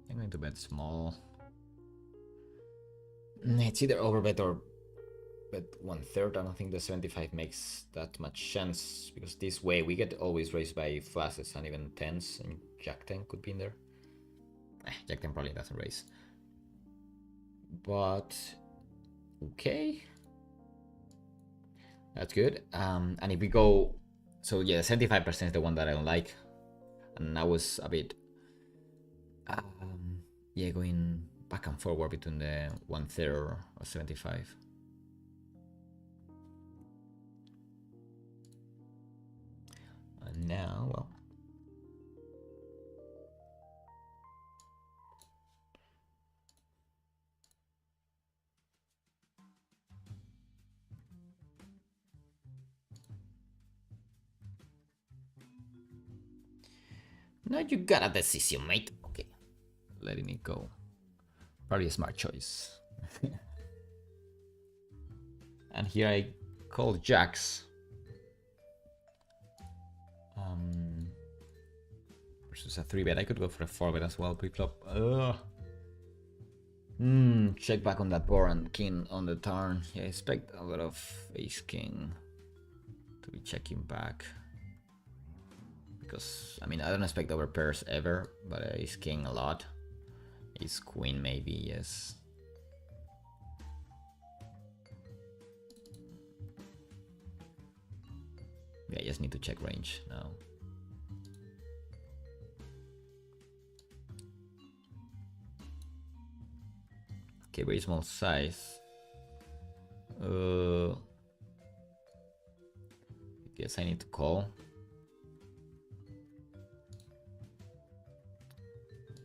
I'm going to bet small. It's either overbet or bet 1/3. I don't think the 75 makes that much sense, because this way we get always raised by flushes and even 10s, and jack 10 could be in there. Jack 10 probably doesn't raise. But okay. That's good. And if we go, so yeah, 75% is the one that I don't like. And I was a bit yeah, going back and forward between the 1/3 or 75. And now, well, now you got a decision, mate. Okay, letting it go. Probably a smart choice. And here I call jacks. Versus a 3-bet. I could go for a 4-bet as well, pre-flop. Check back on that board and king on the turn. Yeah, I expect a lot of ace-king to be checking back. Because, I mean, I don't expect over pairs ever, but ace-king a lot. Ace-queen maybe, yes. Yeah, I just need to check range now. Okay, very small size. Guess I need to call.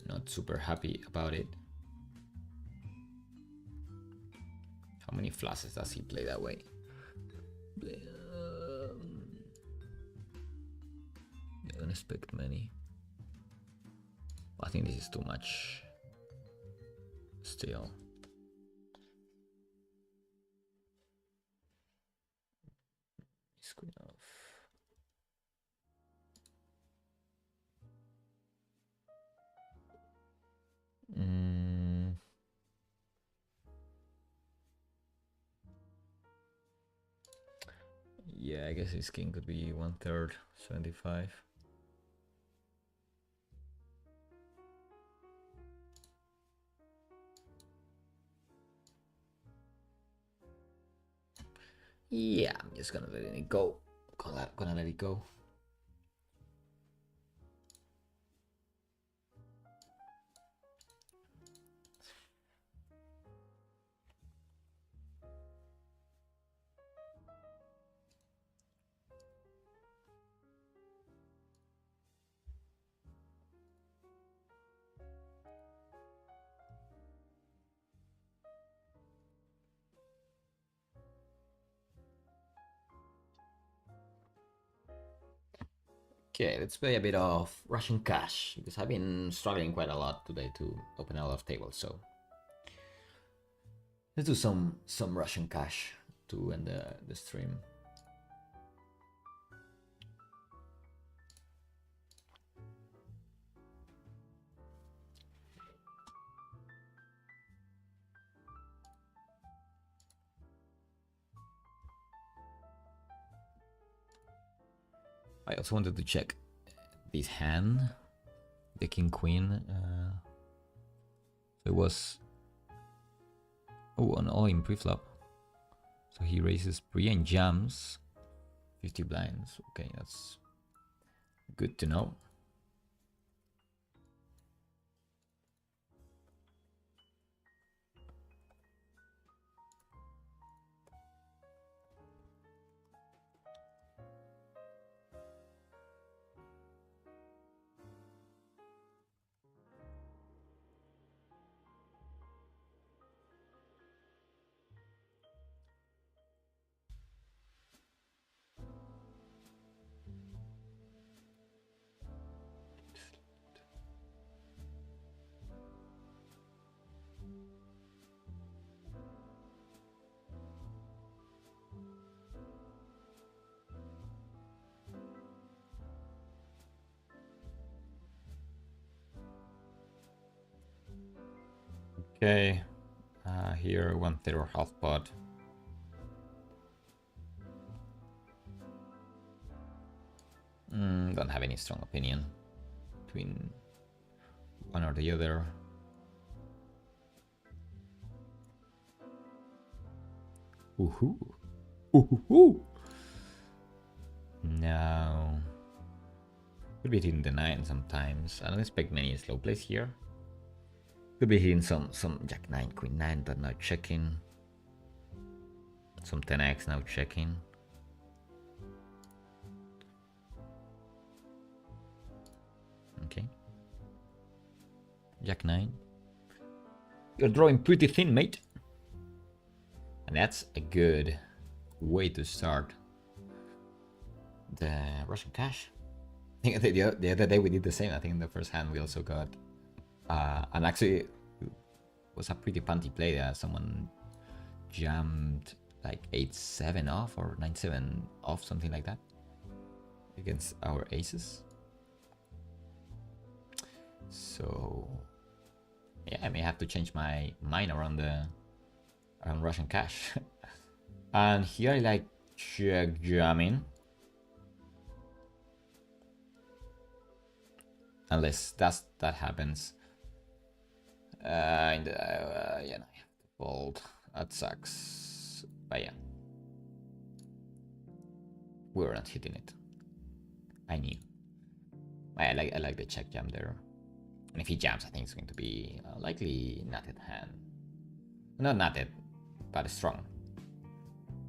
Not super happy about it. How many flushes does he play that way? I don't expect many. I think this is too much. still. Screen off. Yeah, I guess his king could be 1/3, 75. Yeah, I'm just gonna let it go. Gonna let it go. Okay, let's play a bit of Russian cash because I've been struggling quite a lot today to open a lot of tables. So let's do some Russian cash to end the stream. I also wanted to check this hand, the king queen. So it was an all-in pre-flop. So he raises pre and jams 50 blinds. Okay, that's good to know. Okay, here 1/3 or half pot. Don't have any strong opinion between one or the other. Ooh-hoo. Ooh-hoo. No. Could be hitting the 9 sometimes. I don't expect many slow plays here. Could be hitting some Jack 9, Queen 9, but not checking. Some 10x now checking. Okay. Jack 9. You're drawing pretty thin, mate. And that's a good way to start the Russian cash. I think the other day we did the same. I think in the first hand we also got, and actually it was a pretty punty play. Someone jammed like 8-7 off or 9-7 off, something like that, against our aces. So yeah, I may have to change my mind around Russian cash. And here I like check jamming, unless that happens. Yeah, no, I have to fold. That sucks. But yeah, we're not hitting it. I knew. I like the check jam there. And if he jams, I think it's going to be likely nutted hand. Not nutted, but strong.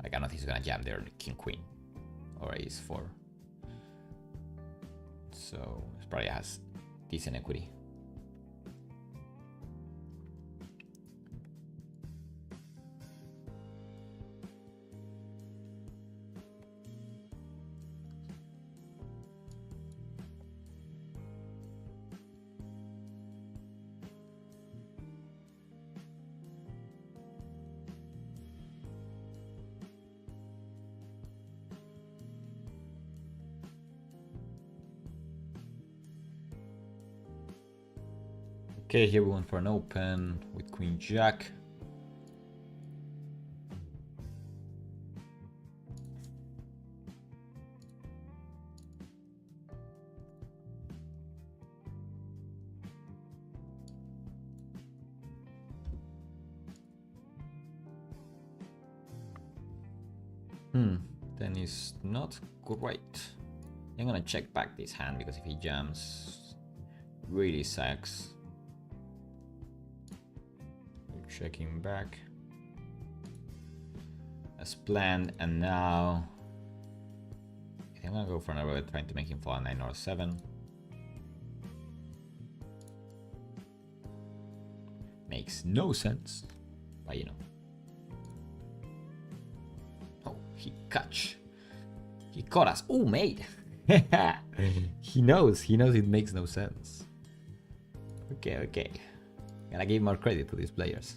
Like, I don't think he's gonna jam there king queen or ace 4. So he probably has decent equity. Okay, here we went for an open with Queen Jack. Then it's not great. I'm gonna check back this hand because if he jams, really sucks. Checking back as planned, and now I think I'm gonna go for another trying to make him fall 9 or 7. Makes no sense, but you know. Oh, he caught us. Oh, mate. he knows it makes no sense. Okay. Gotta give more credit to these players.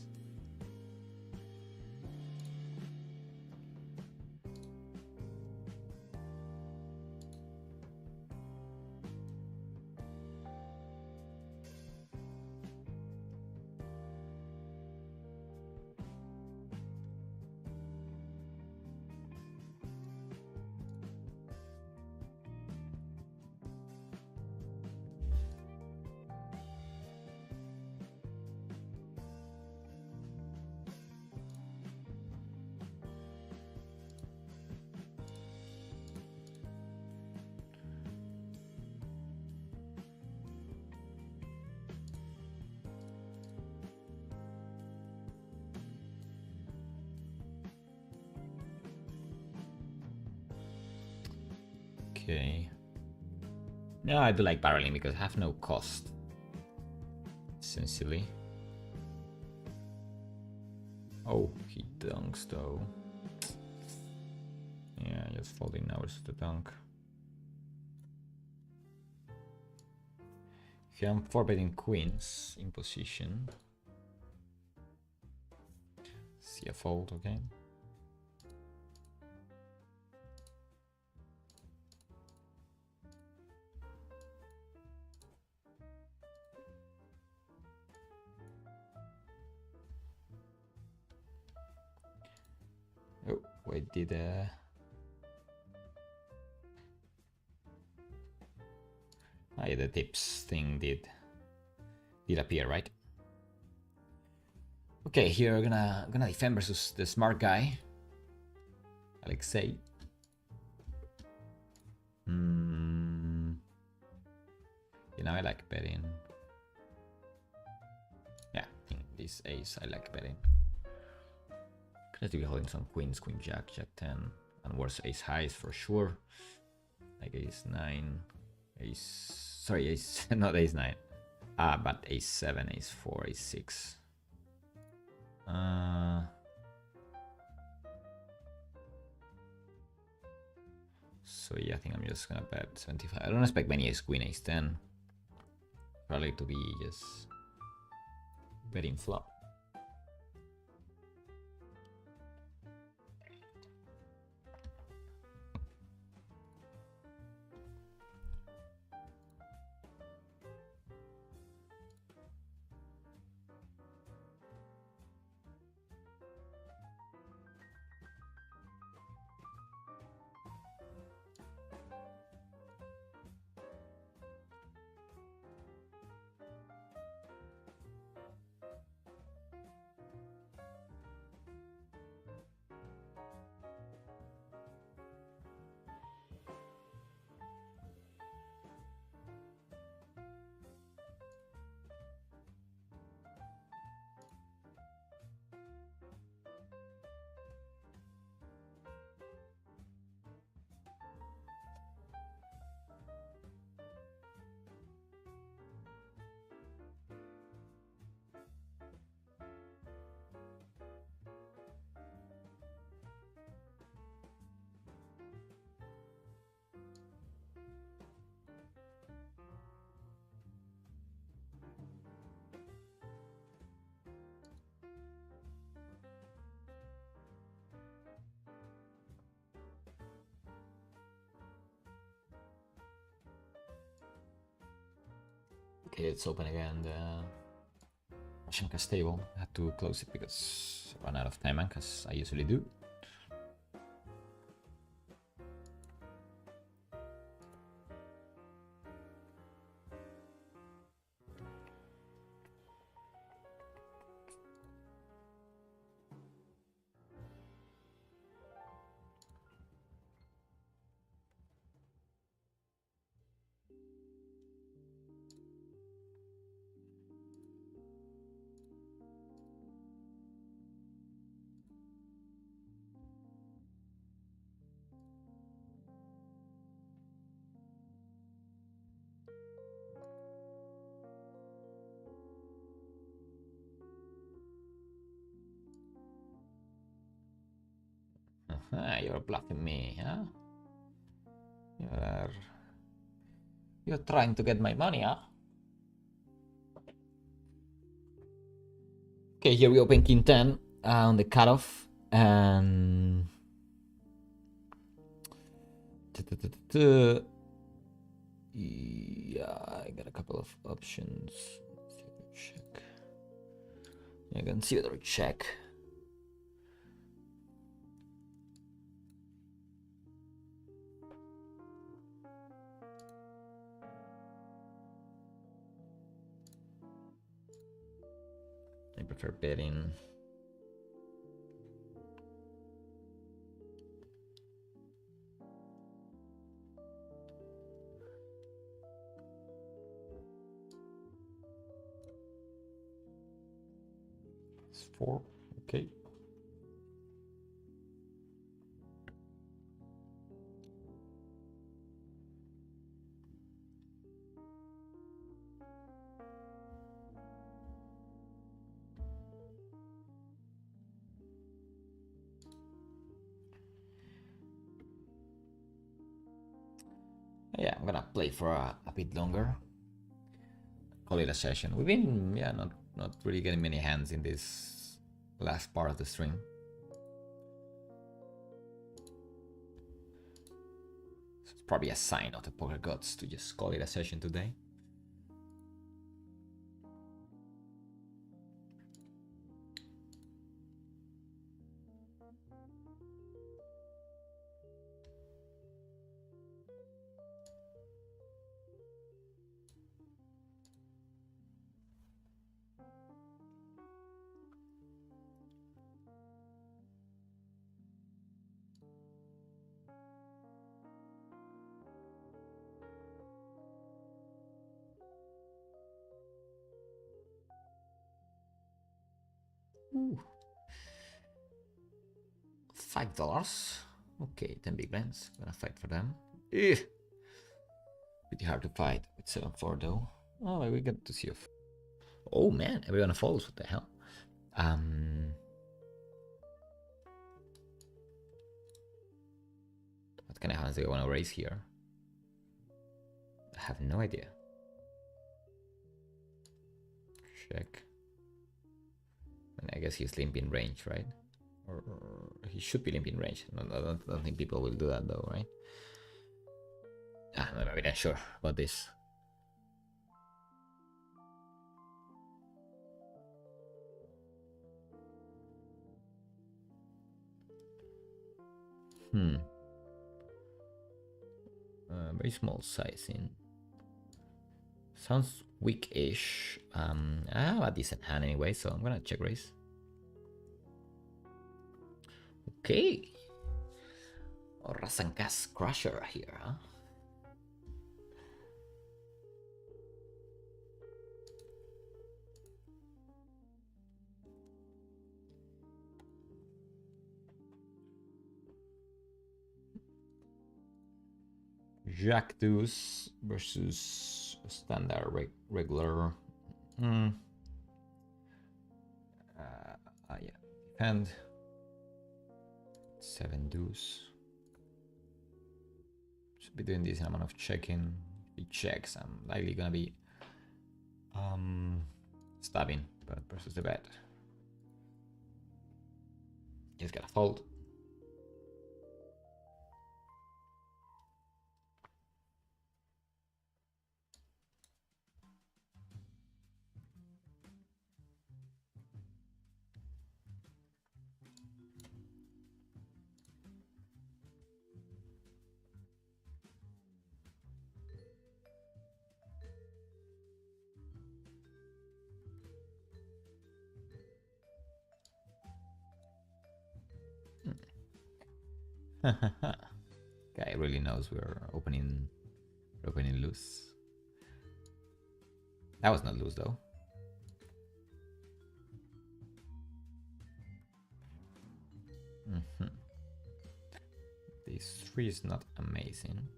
Okay. No, I do like barreling because I have no cost. Essentially. Oh, he dunks though. Yeah, just folding hours to dunk. Here I'm 4-betting queens in position. See a fold, okay. Oh, wait, did yeah, the tips thing did appear, right? Okay, here we're gonna defend versus the smart guy, Alexei. You know, I like betting. Yeah, I think this ace I like betting. Could have to be holding some queens, queen jack, jack 10, and worse ace highs for sure. Like ace 9, ace, not ace 9. But ace 7, ace 4, ace 6. So yeah, I think I'm just gonna bet 75. I don't expect many ace queen, ace 10. Probably to be just betting flop. Okay, let's open again Russian cast table. I had to close it because I ran out of time, as I usually do. You're bluffing me, huh? You're trying to get my money, huh? Okay, here we open king 10 on the cutoff, and yeah, I got a couple of options. Check. I can see whether check. I prefer betting. It's 4, okay. Yeah, I'm gonna play for a bit longer. Call it a session. We've been, yeah, not really getting many hands in this last part of the stream. So it's probably a sign of the poker gods to just call it a session today. Ooh. $5. Okay, 10 big blinds. Gonna fight for them. Ugh. Pretty hard to fight with 7-4 though. Oh, we get to see if. Oh man, everyone folds. What the hell? What kind of hands do I want to raise here? I have no idea. Check. And I guess he's limp in range, right? Or he should be limp in range. No, I don't think people will do that though, right? I'm not really sure about this. Very small sizing. Sounds weak-ish. I have a decent hand anyway, so I'm gonna check raise. Okay. Or Rasenkas Crusher here, huh? Jack deuce versus standard regular. Yeah, defend. 7 deuce. Should be doing decent amount of checking. If he checks, I'm likely gonna be stabbing, but versus the bet. He's gonna fold. Guy really knows we're opening loose. That was not loose though. This 3 is not amazing.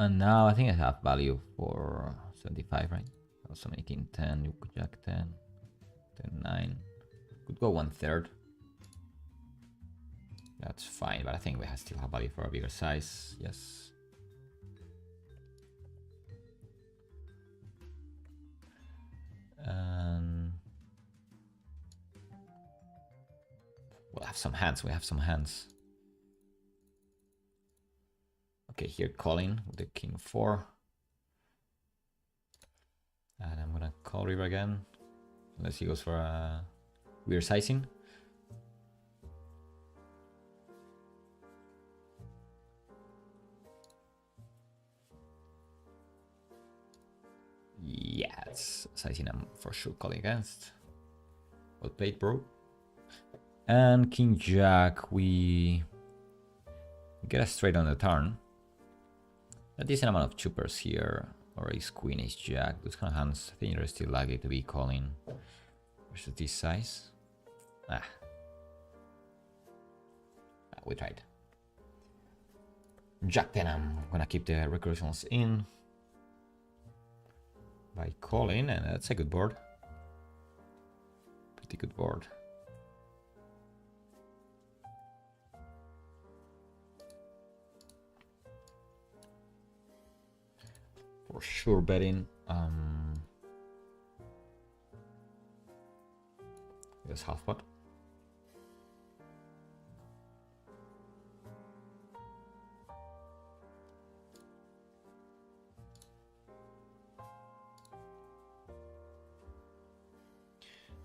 And now I think I have value for 75, right? Also making 10, you could jack 10, 10, 9. Could go 1/3. That's fine, but I think we still have value for a bigger size. Yes. We'll have some hands. We have some hands. Okay, here calling with the king 4. And I'm gonna call river again. Unless he goes for a weird sizing. Yeah, it's sizing I'm for sure calling against. Well played, bro. And king jack, we get a straight on the turn. A decent amount of choopers here, or ace queen, ace jack. Those kind of hands, I think you're still likely to be calling versus this size. We tried. Jack 10, I'm gonna keep the recursions in by calling, and that's a good board. Pretty good board. For sure betting. There's half pot.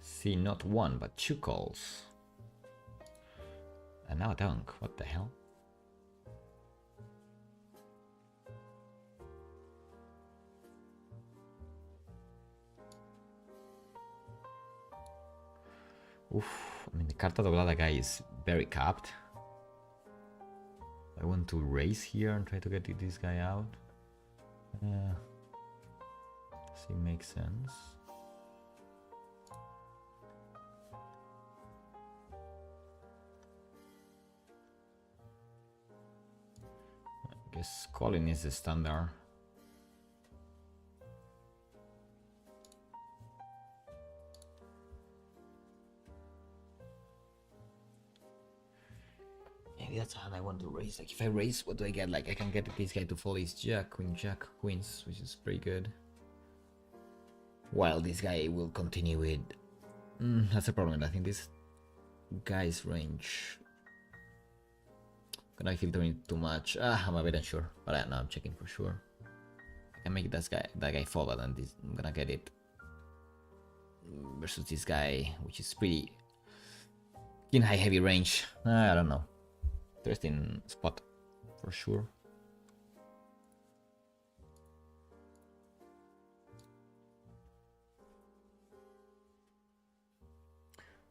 See, not one, but 2 calls. And now a dunk. What the hell? Oof, I mean, the carta doblada guy is very capped. I want to raise here and try to get this guy out. See, makes sense. I guess calling is the standard. Maybe that's how I want to raise. Like, if I raise, what do I get? Like, I can get this guy to fall his jack, queens, which is pretty good. While this guy will continue with... that's a problem. I think this guy's range... Gonna filter it too much. I'm a bit unsure, but now I'm checking for sure. I can make that guy fall, but then I'm gonna get it versus this guy, which is pretty in high heavy range. I don't know. Interesting spot for sure.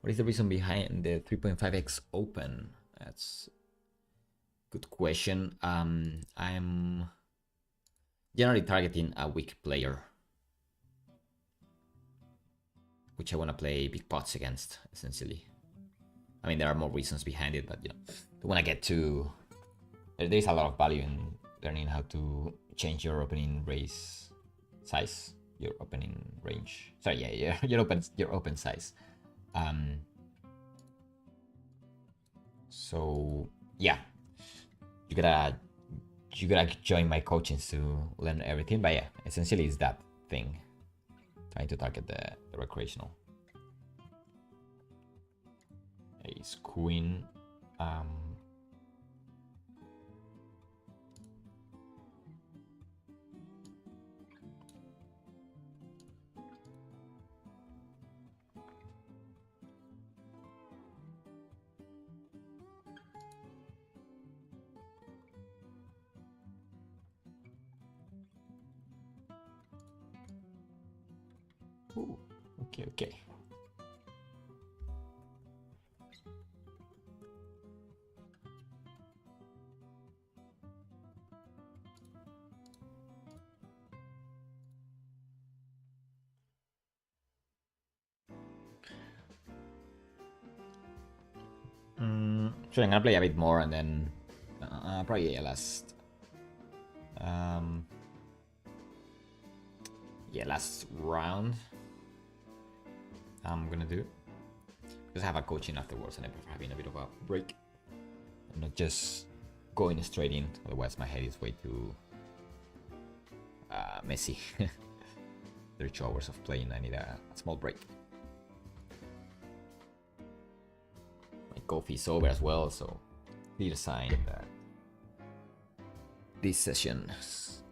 What is the reason behind the 3.5x open? That's good question. I'm generally targeting a weak player, which I want to play big pots against, essentially. I mean, there are more reasons behind it, but you know, to want to get to... There's a lot of value in learning how to change your opening raise size, your opening range. Sorry, yeah, your open size. So yeah, you gotta join my coachings to learn everything. But yeah, essentially it's that thing, trying to target the recreational. Ace queen. Ooh, okay, okay. So I'm gonna play a bit more and then probably last last round I'm gonna do, because I have a coaching afterwards and I prefer having a bit of a break and not just going straight in, otherwise my head is way too messy. 32 hours of playing, I need a small break. My coffee is over as well, so clear sign that this session is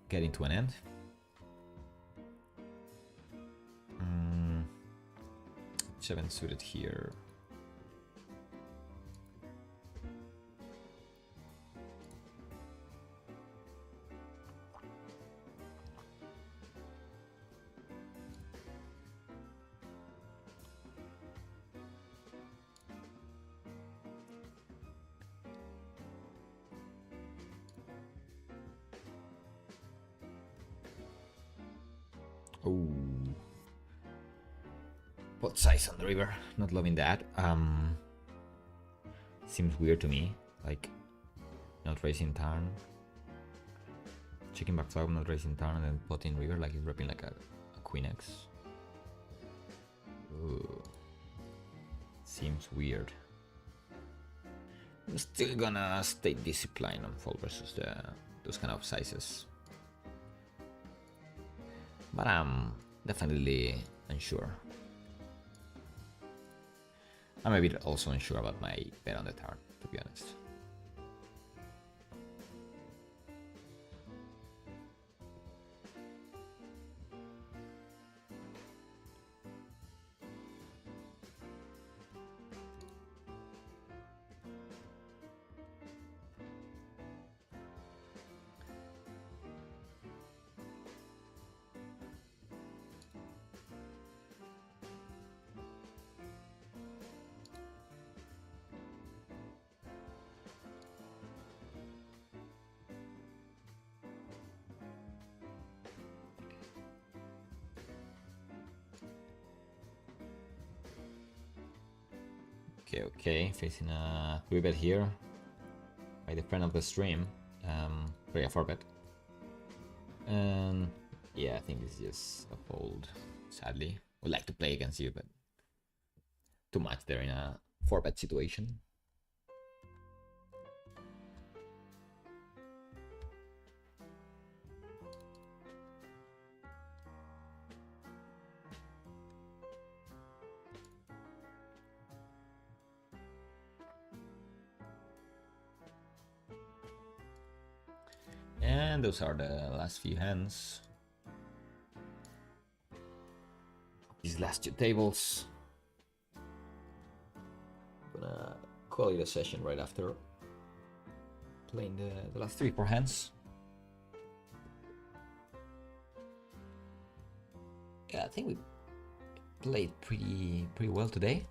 getting to an end. 7 suited here. Oh, pot size on the river, not loving that. Seems weird to me, like not racing turn, checking back flop, not racing turn, and then potting river like he's repping like a queen x. Ooh. Seems weird. I'm still gonna stay disciplined on fold versus those kind of sizes, but I'm definitely unsure. I'm a bit also unsure about my bet on the turn, to be honest. Okay, facing a 3-bet here by the friend of the stream. Sorry, a 4-bet. And yeah, I think this is just a fold, sadly. Would like to play against you, but too much there in a 4-bet situation. And those are the last few hands. These last 2 tables. Gonna call it a session right after playing the last 3-4 hands. Yeah, I think we played pretty well today.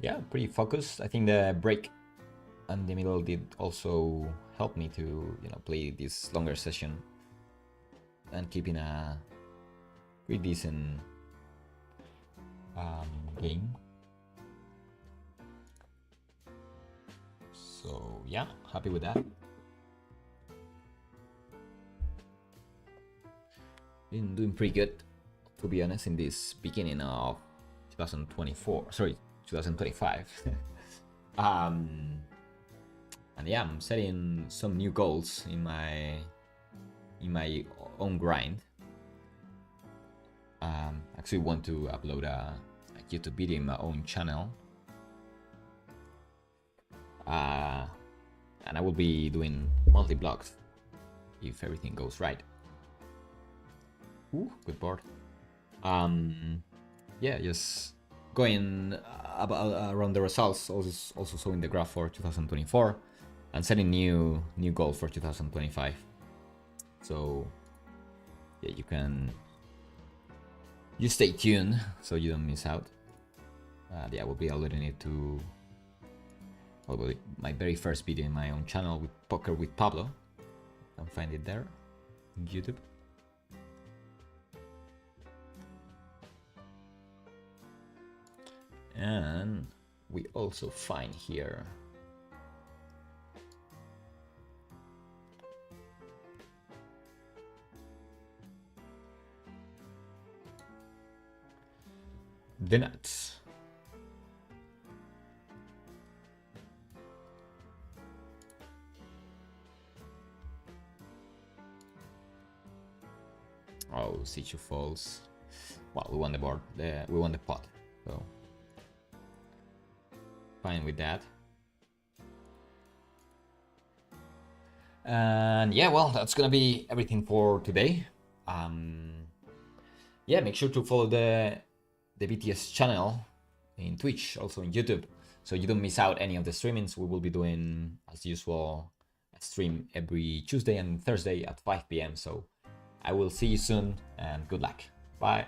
Yeah, pretty focused. I think the break and the middle did also help me to, play this longer session and keeping a pretty decent game. So yeah, happy with that. Been doing pretty good, to be honest, in this beginning of 2025. And yeah, I'm setting some new goals in my own grind. Actually want to upload a YouTube video in my own channel. And I will be doing monthly vlogs if everything goes right. Ooh, good board. Yeah, just going around the results, also showing the graph for 2024 and setting new goals for 2025. So yeah, you stay tuned so you don't miss out. Yeah, we'll be uploading it to my very first video in my own channel with Poker with Pablo. You can find it there on YouTube. And we also find here the nuts. Oh, C2 falls. Well, we won the board. We won the pot, so fine with that. And yeah, well, that's gonna be everything for today. Yeah, make sure to follow the BTS channel in Twitch, also in YouTube, so you don't miss out any of the streamings. We will be doing, as usual, a stream every Tuesday and Thursday at 5 p.m. So I will see you soon, and good luck. Bye.